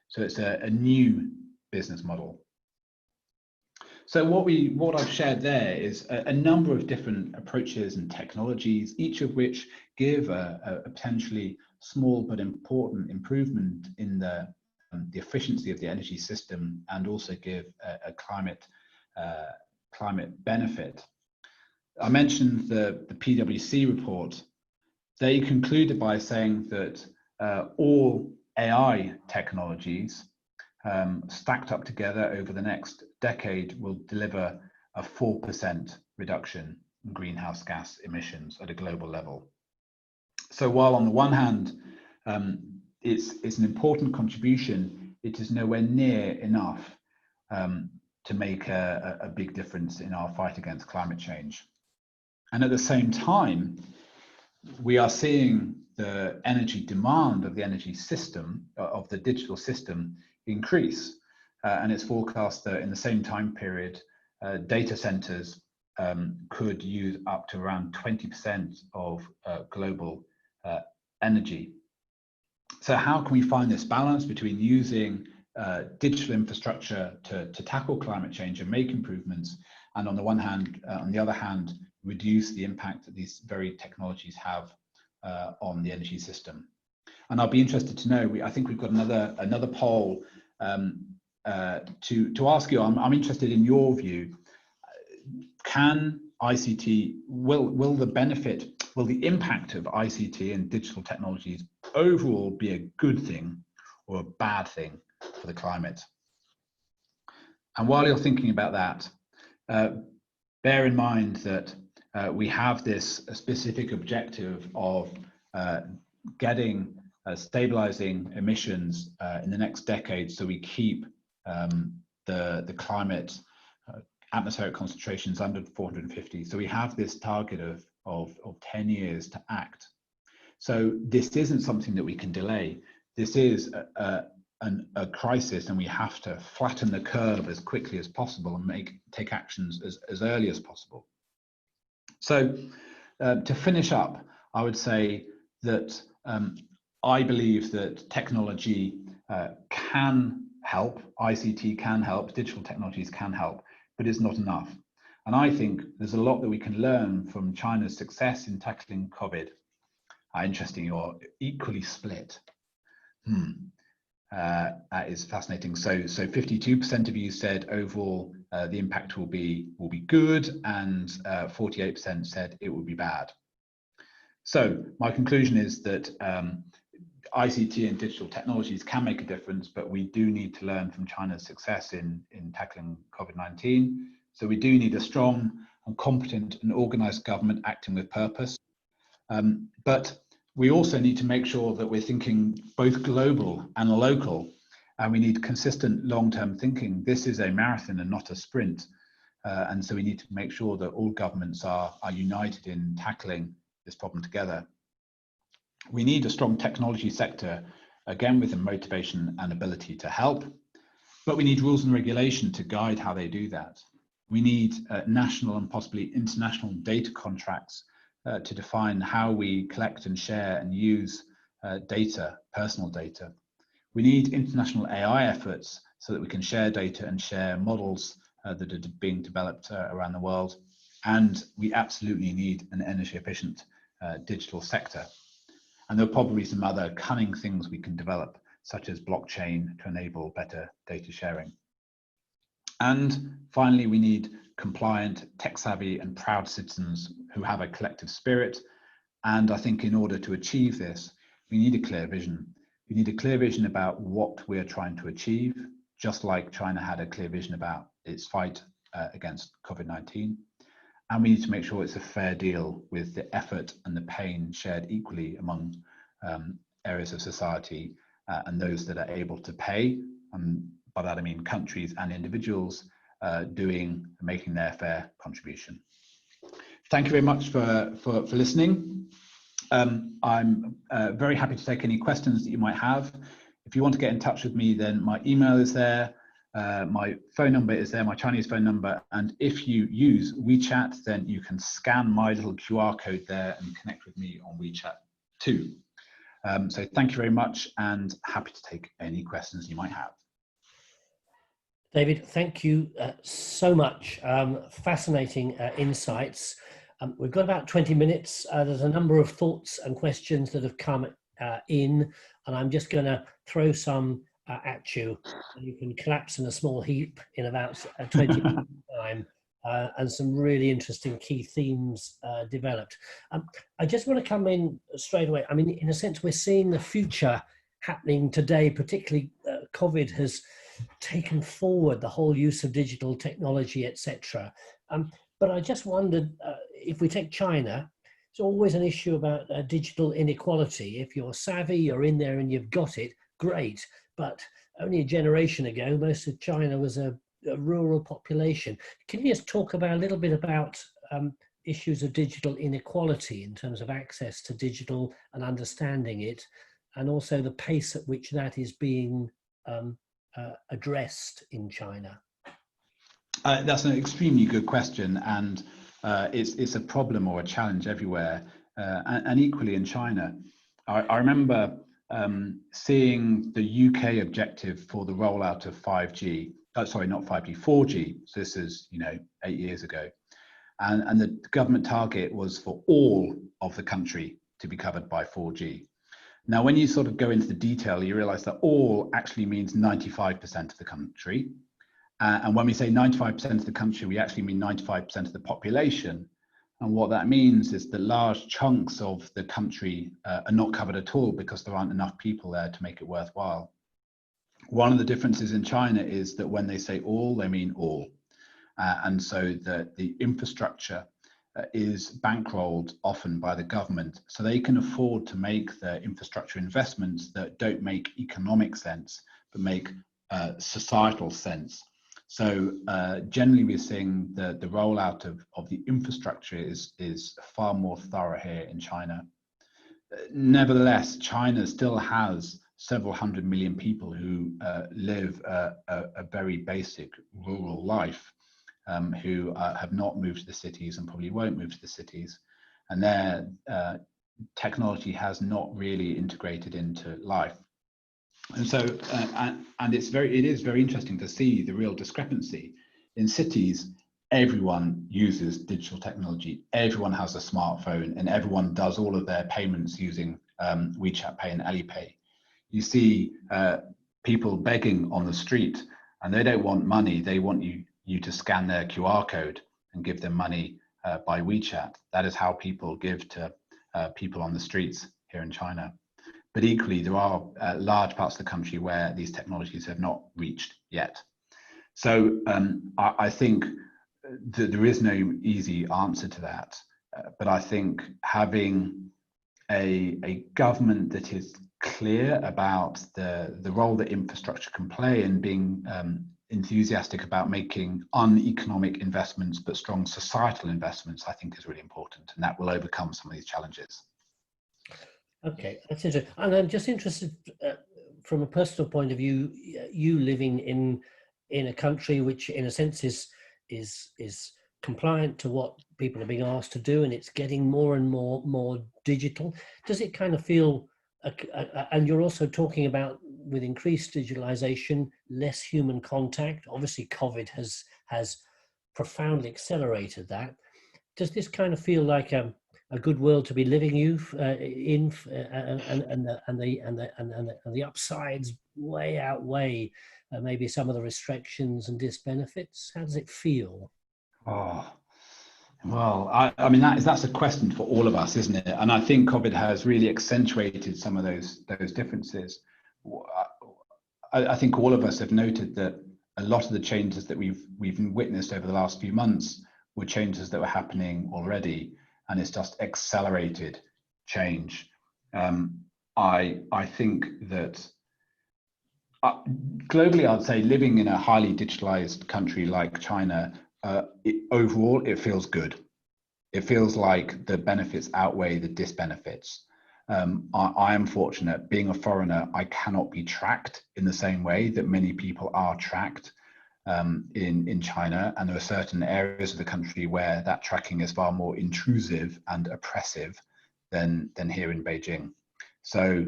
So it's a new business model. So what I've shared there is a number of different approaches and technologies, each of which give a potentially small but important improvement in the efficiency of the energy system, and also give a climate benefit. I mentioned the PwC report. They concluded by saying that all AI technologies stacked up together over the next decade will deliver a 4% reduction in greenhouse gas emissions at a global level. So while on the one hand, it's an important contribution, it is nowhere near enough to make a big difference in our fight against climate change. And at the same time, we are seeing the energy demand of the energy system, of the digital system, increase. And it's forecast that in the same time period, data centers could use up to around 20% of global energy. So how can we find this balance between using digital infrastructure to tackle climate change and make improvements, and on the other hand, reduce the impact that these very technologies have on the energy system? And I'll be interested to know, I think we've got another poll to ask you. I'm interested in your view. Can ICT, will the impact of ICT and digital technologies overall be a good thing or a bad thing for the climate? And while you're thinking about that, bear in mind that we have this specific objective of stabilizing emissions in the next decade, so we keep the climate atmospheric concentrations under 450. So we have this target of 10 years to act. So this isn't something that we can delay. This is a crisis, and we have to flatten the curve as quickly as possible and take actions as early as possible. So to finish up, I would say that I believe that technology can help, ICT can help, digital technologies can help, but it's not enough. And I think there's a lot that we can learn from China's success in tackling COVID. Interesting, you're equally split. That is fascinating. So 52% of you said overall the impact will be good, and 48% said it will be bad. So my conclusion is that ICT and digital technologies can make a difference, but we do need to learn from China's success in tackling COVID-19. So we do need a strong and competent and organized government acting with purpose. But we also need to make sure that we're thinking both global and local, and we need consistent long-term thinking. This is a marathon and not a sprint. And so we need to make sure that all governments are united in tackling this problem together. We need a strong technology sector, again, with the motivation and ability to help, but we need rules and regulation to guide how they do that. We need national and possibly international data contracts to define how we collect and share and use data, personal data. We need international AI efforts so that we can share data and share models that are being developed around the world. And we absolutely need an energy efficient digital sector. And there are probably some other cunning things we can develop, such as blockchain, to enable better data sharing. And finally, we need compliant, tech-savvy and proud citizens who have a collective spirit. And I think in order to achieve this, we need a clear vision. We need a clear vision about what we're trying to achieve, just like China had a clear vision about its fight against COVID-19. And we need to make sure it's a fair deal with the effort and the pain shared equally among areas of society and those that are able to pay. By that I mean countries and individuals making their fair contribution. Thank you very much for listening. I'm very happy to take any questions that you might have. If you want to get in touch with me, then my email is there. My phone number is there, my Chinese phone number. And if you use WeChat, then you can scan my little QR code there and connect with me on WeChat too. So thank you very much, and happy to take any questions you might have. David, thank you so much. Fascinating insights. We've got about 20 minutes. There's a number of thoughts and questions that have come in, and I'm just going to throw some at you. You can collapse in a small heap in about 20 minutes time, and some really interesting key themes developed. I just want to come in straight away. I mean, in a sense, we're seeing the future happening today, particularly COVID has taken forward the whole use of digital technology, etc. But I just wondered, if we take China, it's always an issue about digital inequality. If you're savvy, you're in there and you've got it, great. But only a generation ago, most of China was a rural population. Can you just talk about a little bit about issues of digital inequality in terms of access to digital and understanding it, and also the pace at which that is being addressed in China? That's an extremely good question, and it's a problem or a challenge everywhere, and equally in China. I remember seeing the UK objective for the rollout of 5G. Sorry, not 5G, 4G. So this is 8 years ago, and the government target was for all of the country to be covered by 4G. Now, when you sort of go into the detail, you realize that all actually means 95% of the country. And when we say 95% of the country, we actually mean 95% of the population. And what that means is that large chunks of the country are not covered at all because there aren't enough people there to make it worthwhile. One of the differences in China is that when they say all, they mean all. And so the infrastructure is bankrolled often by the government, so they can afford to make the infrastructure investments that don't make economic sense, but make societal sense. So generally we're seeing the rollout of the infrastructure is far more thorough here in China. Nevertheless, China still has several hundred million people who live a very basic rural life, who have not moved to the cities and probably won't move to the cities, and their technology has not really integrated into life. And so, and it is very interesting to see the real discrepancy. In cities, everyone uses digital technology. Everyone has a smartphone, and everyone does all of their payments using WeChat Pay and Alipay. You see people begging on the street, and they don't want money. They want you to scan their QR code and give them money by WeChat. That is how people give to people on the streets here in China. But equally, there are large parts of the country where these technologies have not reached yet. So I think that there is no easy answer to that. But I think having a government that is clear about the role that infrastructure can play, and being enthusiastic about making uneconomic investments but strong societal investments, I think is really important, and that will overcome some of these challenges. Okay, that's interesting. And I'm just interested from a personal point of view, you living in a country which in a sense is compliant to what people are being asked to do, and it's getting more and more digital. Does it kind of feel, and you're also talking about with increased digitalization, less human contact. Obviously COVID has profoundly accelerated that. Does this kind of feel like a good world to be living in, and the upsides way outweigh maybe some of the restrictions and disbenefits? How does it feel? Oh, well, I mean, that's a question for all of us, isn't it? And I think COVID has really accentuated some of those differences. I think all of us have noted that a lot of the changes that we've witnessed over the last few months were changes that were happening already, and it's just accelerated change. I think that globally, I'd say living in a highly digitalized country like China, overall, it feels good. It feels like the benefits outweigh the disbenefits. I am fortunate. Being a foreigner, I cannot be tracked in the same way that many people are tracked in China, and there are certain areas of the country where that tracking is far more intrusive and oppressive than here in Beijing. So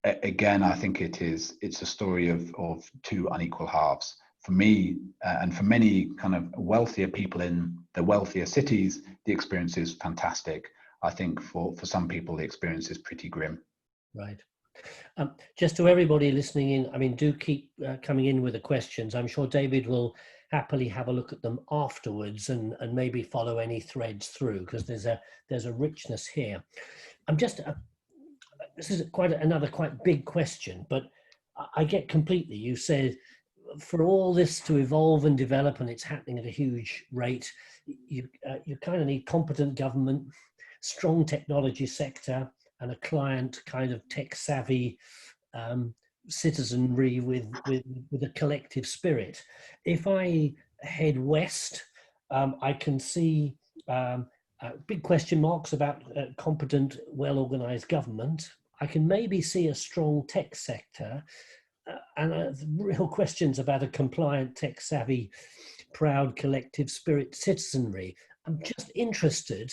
again, I think it's a story of two unequal halves. For me, and for many kind of wealthier people in the wealthier cities, the experience is fantastic. I think for some people, the experience is pretty grim. Right. Just to everybody listening in, I mean, do keep coming in with the questions. I'm sure David will happily have a look at them afterwards and maybe follow any threads through, because there's a richness here. I'm just, this is another quite big question, but I get completely, you said, for all this to evolve and develop, and it's happening at a huge rate, you kind of need competent government, strong technology sector, and a client kind of tech savvy citizenry with a collective spirit. If I head west, I can see big question marks about competent, well-organized government. I can maybe see a strong tech sector, and real questions about a compliant, tech-savvy, proud, collective spirit citizenry. I'm just interested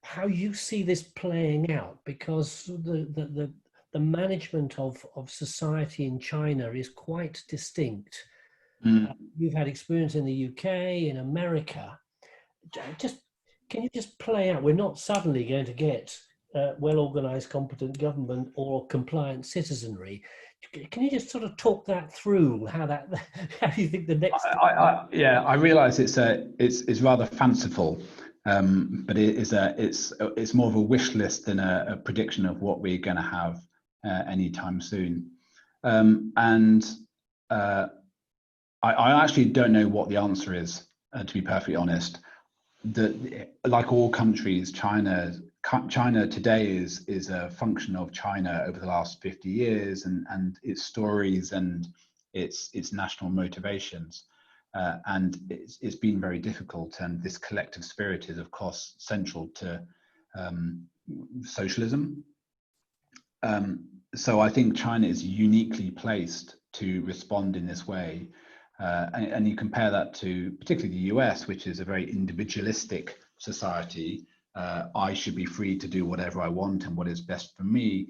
how you see this playing out, because the management of society in China is quite distinct. You've had experience in the UK, in America. Can you just play out? We're not suddenly going to get well-organized, competent government or compliant citizenry. Can you just sort of talk that through? How do you think the next? Yeah, I realise it's rather fanciful, but it's more of a wish list than a prediction of what we're going to have anytime soon. And I actually don't know what the answer is, to be perfectly honest. Like all countries, China today is a function of China over the last 50 years and its stories and its national motivations. And it's been very difficult. And this collective spirit is, of course, central to socialism. So I think China is uniquely placed to respond in this way. And you compare that to particularly the US, which is a very individualistic society. I should be free to do whatever I want and what is best for me,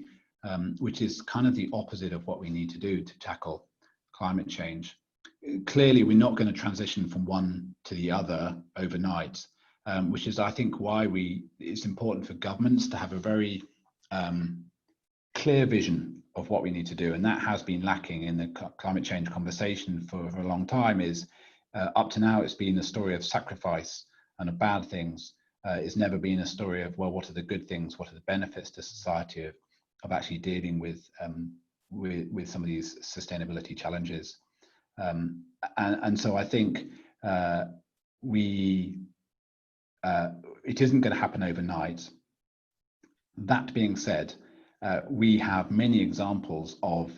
which is kind of the opposite of what we need to do to tackle climate change. clearly we're not going to transition from one to the other overnight, which is, I think, why it's important for governments to have a very clear vision of what we need to do, and that has been lacking in the climate change conversation for a long time. Is up to now it's been a story of sacrifice and of bad things. It's never been a story of, well, what are the good things, what are the benefits to society of actually dealing with some of these sustainability challenges. And so I think it isn't going to happen overnight. That being said, we have many examples of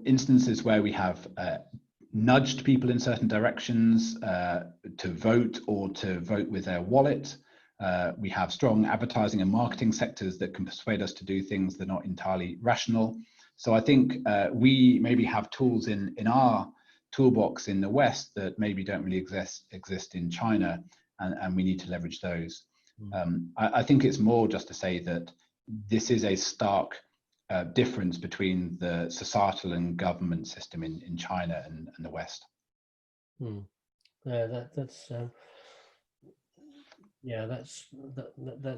instances where we have nudged people in certain directions to vote or to vote with their wallet. We have strong advertising and marketing sectors that can persuade us to do things that are not entirely rational. So I think we maybe have tools in our toolbox in the West that maybe don't really exist in China, and we need to leverage those. I think it's more just to say that this is a stark difference between the societal and government system in China and the West. That's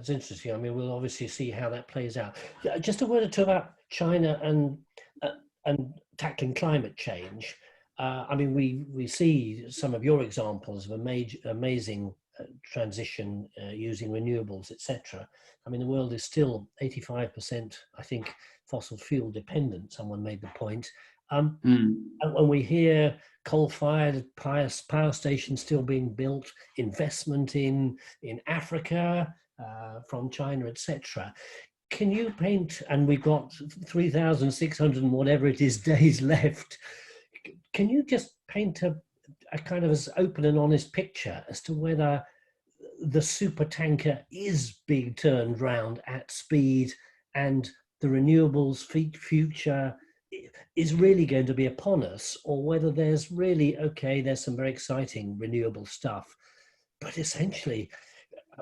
interesting. I mean, we'll obviously see how that plays out. Just a word or two about China and tackling climate change. I mean, we see some of your examples of amazing transition using renewables, etc. I mean, the world is still 85%, I think, fossil fuel dependent. Someone made the point. And when we hear coal-fired power stations still being built, investment in Africa from China, etc. Can you paint, and we've got 3,600 and whatever it is days left, can you just paint a kind of as open and honest picture as to whether the super tanker is being turned round at speed and the renewables future is really going to be upon us, or whether there's really, okay, there's some very exciting renewable stuff, but essentially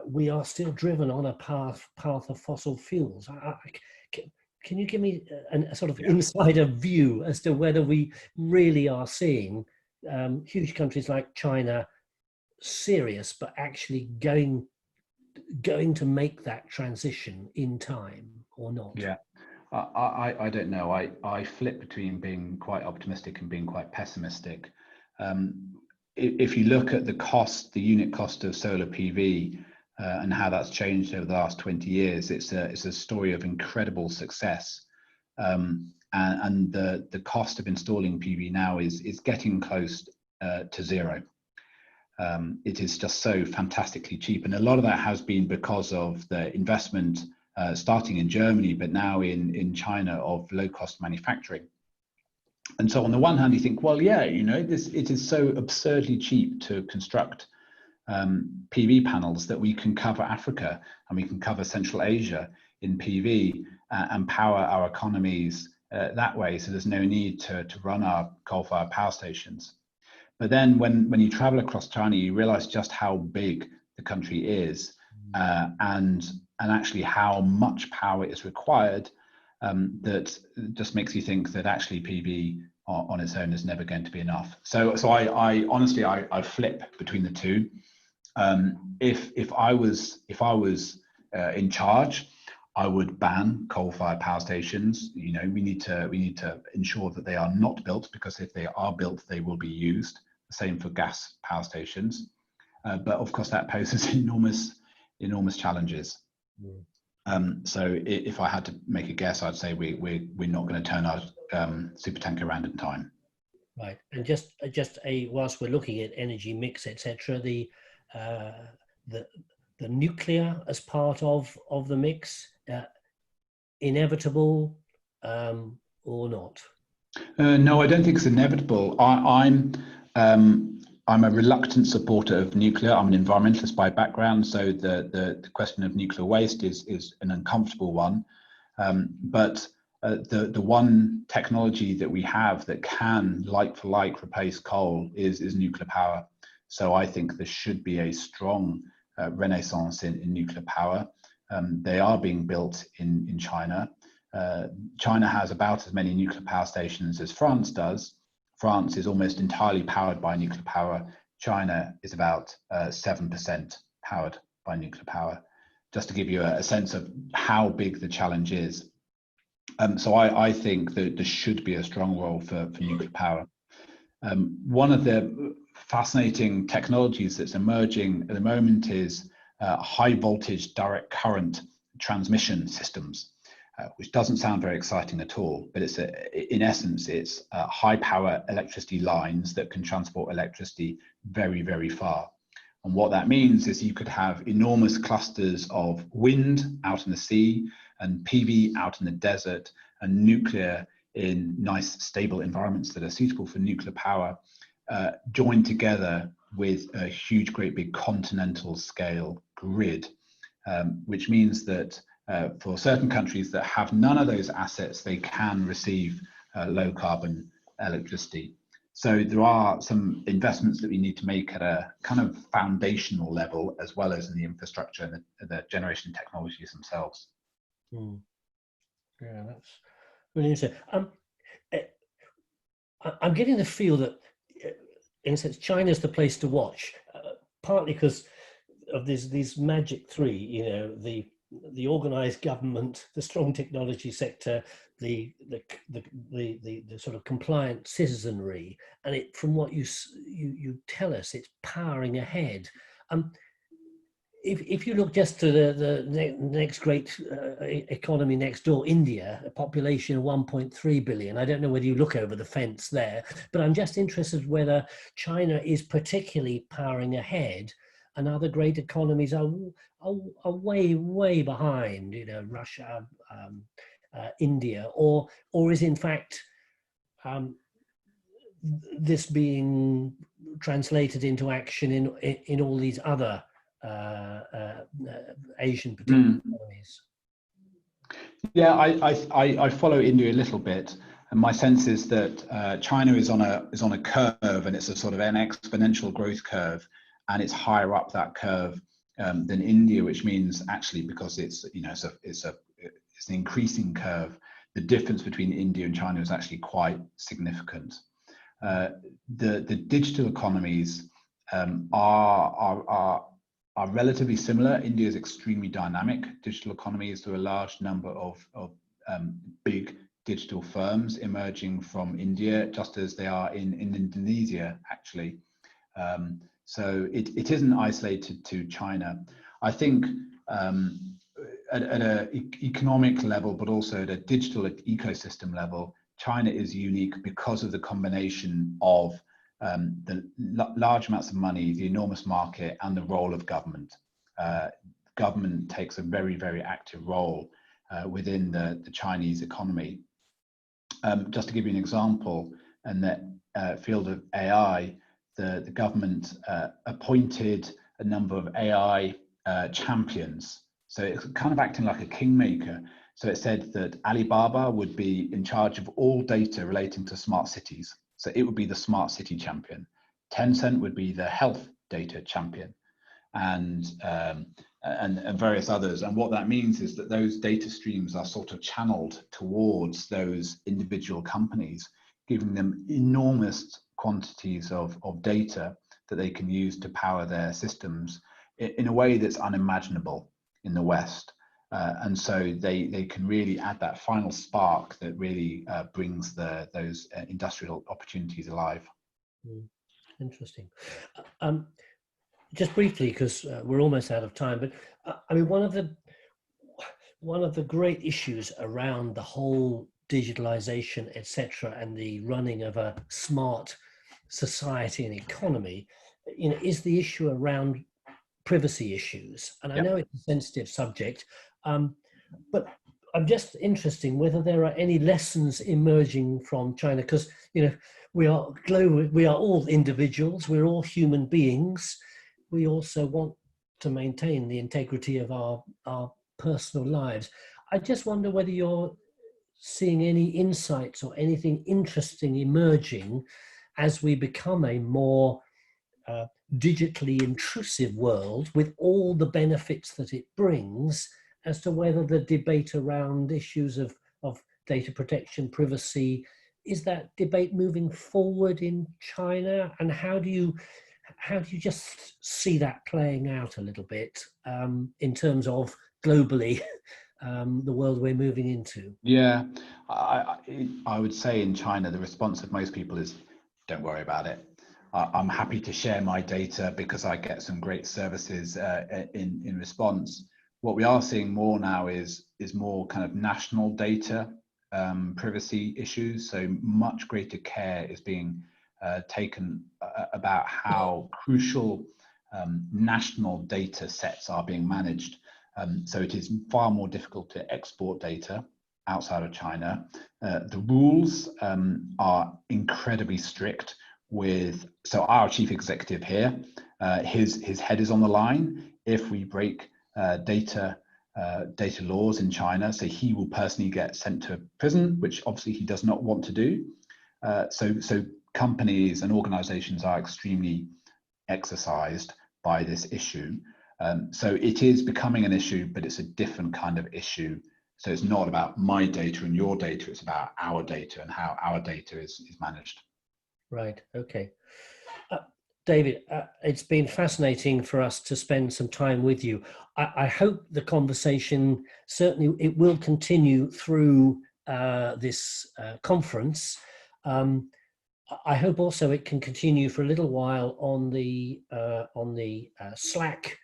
we are still driven on a path of fossil fuels. Can you give me a sort of insider view as to whether we really are seeing huge countries like China serious, but actually going to make that transition in time or not? Yeah, I don't know. I flip between being quite optimistic and being quite pessimistic. If you look at the unit cost of solar PV and how that's changed over the last 20 years, it's a story of incredible success. And the cost of installing PV now is getting close to zero. It is just so fantastically cheap, and a lot of that has been because of the investment starting in Germany, but now in China, of low-cost manufacturing. And so on the one hand, you think, well, yeah, you know, it is so absurdly cheap to construct PV panels that we can cover Africa and we can cover Central Asia in PV and power our economies that way. So there's no need to run our coal-fired power stations. But then when you travel across China, you realize just how big the country is and actually how much power is required, that just makes you think that actually PV on its own is never going to be enough. So I honestly, I flip between the two. If I was in charge, I would ban coal-fired power stations. You know, we need to ensure that they are not built, because if they are built, they will be used. The same for gas power stations. But of course, that poses enormous challenges. So if I had to make a guess, I'd say we're not going to turn our supertanker around in time. Right, and just whilst we're looking at energy mix, etc., the nuclear as part of the mix, inevitable or not? No, I don't think it's inevitable. I'm a reluctant supporter of nuclear. I'm an environmentalist by background, so the question of nuclear waste is an uncomfortable one. But the one technology that we have that can, like for like, replace coal is nuclear power. So I think there should be a strong renaissance in nuclear power. They are being built in China. China has about as many nuclear power stations as France does. France is almost entirely powered by nuclear power. China is about 7% powered by nuclear power, just to give you a sense of how big the challenge is. So I think that there should be a strong role for nuclear power. One of the fascinating technologies that's emerging at the moment is high voltage direct current transmission systems, which doesn't sound very exciting at all, but it's in essence, it's high power electricity lines that can transport electricity very, very far. And what that means is you could have enormous clusters of wind out in the sea and PV out in the desert and nuclear in nice stable environments that are suitable for nuclear power, joined together with a huge, great big continental scale grid, which means that for certain countries that have none of those assets, they can receive low carbon electricity. So there are some investments that we need to make at a kind of foundational level, as well as in the infrastructure and the generation technologies themselves. Mm. Yeah, that's really interesting. I'm getting the feel that, in a sense, China's the place to watch, partly because of these magic three, you know, the organized government, the strong technology sector, the sort of compliant citizenry, and it, from what you tell us, it's powering ahead. If you look just to the next great economy next door, India, a population of 1.3 billion. I don't know whether you look over the fence there, but I'm just interested whether China is particularly powering ahead and other great economies are way behind, you know, Russia, India, or is in fact this being translated into action in all these other Asian particular economies? Yeah, I follow India a little bit, and my sense is that China is on a curve, and it's a sort of an exponential growth curve, and it's higher up that curve than India, which means actually, because it's, you know, it's an increasing curve, the difference between India and China is actually quite significant. The digital economies are relatively similar. India is extremely dynamic digital economies. There are a large number of big digital firms emerging from India, just as they are in Indonesia, actually. So it isn't isolated to China. I think at an economic level, but also at a digital ecosystem level, China is unique because of the combination of the large amounts of money, the enormous market, and the role of government. Government takes a very, very active role within the Chinese economy. Just to give you an example, in the field of AI, the government appointed a number of AI champions. So it's kind of acting like a kingmaker. So it said that Alibaba would be in charge of all data relating to smart cities. So it would be the smart city champion. Tencent would be the health data champion, and various others. And what that means is that those data streams are sort of channeled towards those individual companies, giving them enormous quantities of data that they can use to power their systems in a way that's unimaginable in the West. And so they can really add that final spark that really brings those industrial opportunities alive. Interesting. Just briefly, because we're almost out of time, but I mean, one of the great issues around the whole digitalization, etc., and the running of a smart society and economy, you know, is the issue around privacy issues. And I know it's a sensitive subject, but I'm just interested whether there are any lessons emerging from China, because, you know, we are global, we are all individuals, we're all human beings. We also want to maintain the integrity of our personal lives. I just wonder whether you're seeing any insights or anything interesting emerging as we become a more digitally intrusive world with all the benefits that it brings, as to whether the debate around issues of of data protection, privacy. Is that debate moving forward in China? And how do you just see that playing out a little bit in terms of globally the world we're moving into? Yeah, I would say in China, the response of most people is, don't worry about it. I'm happy to share my data because I get some great services in response. What we are seeing more now is more kind of national data privacy issues. So much greater care is being taken about how crucial national data sets are being managed. So it is far more difficult to export data outside of China. The rules are incredibly strict. So our chief executive here, his head is on the line if we break data laws in China. So he will personally get sent to prison, which obviously he does not want to do. So companies and organizations are extremely exercised by this issue. So it is becoming an issue, but it's a different kind of issue. So it's not about my data and your data, it's about our data and how our data is managed. Right, okay. David, it's been fascinating for us to spend some time with you. I hope the conversation, certainly it will continue through this conference. I hope also it can continue for a little while on the Slack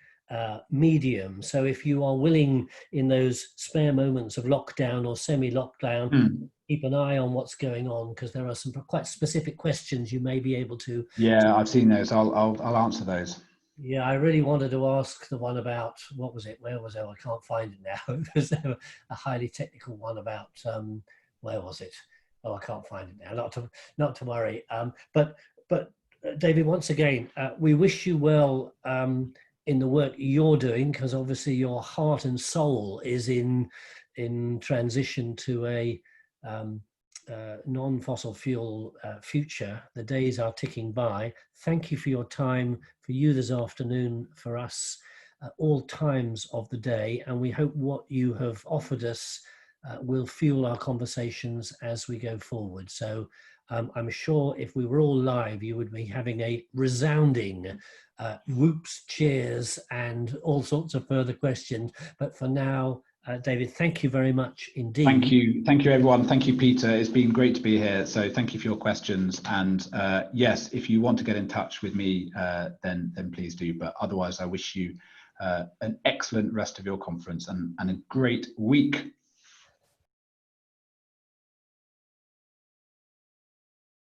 medium. So if you are willing in those spare moments of lockdown or semi-lockdown, keep an eye on what's going on, because there are some quite specific questions you may be able to. Yeah, I've seen those. I'll answer those. Yeah, I really wanted to ask the one about, what was it? Where was it? I can't find it now. There's a highly technical one about, where was it? Oh, I can't find it now. Not to worry. But David, once again, we wish you well in the work you're doing, because obviously your heart and soul is in transition to a non-fossil fuel future. The days are ticking by. Thank you for your time, for you this afternoon, for us all times of the day, and we hope what you have offered us will fuel our conversations as we go forward. So I'm sure if we were all live, you would be having a resounding whoops, cheers, and all sorts of further questions. But for now, David, thank you very much indeed. Thank you everyone. Thank you, Peter. It's been great to be here. So thank you for your questions. And yes, if you want to get in touch with me, then please do. But otherwise, I wish you an excellent rest of your conference and a great week.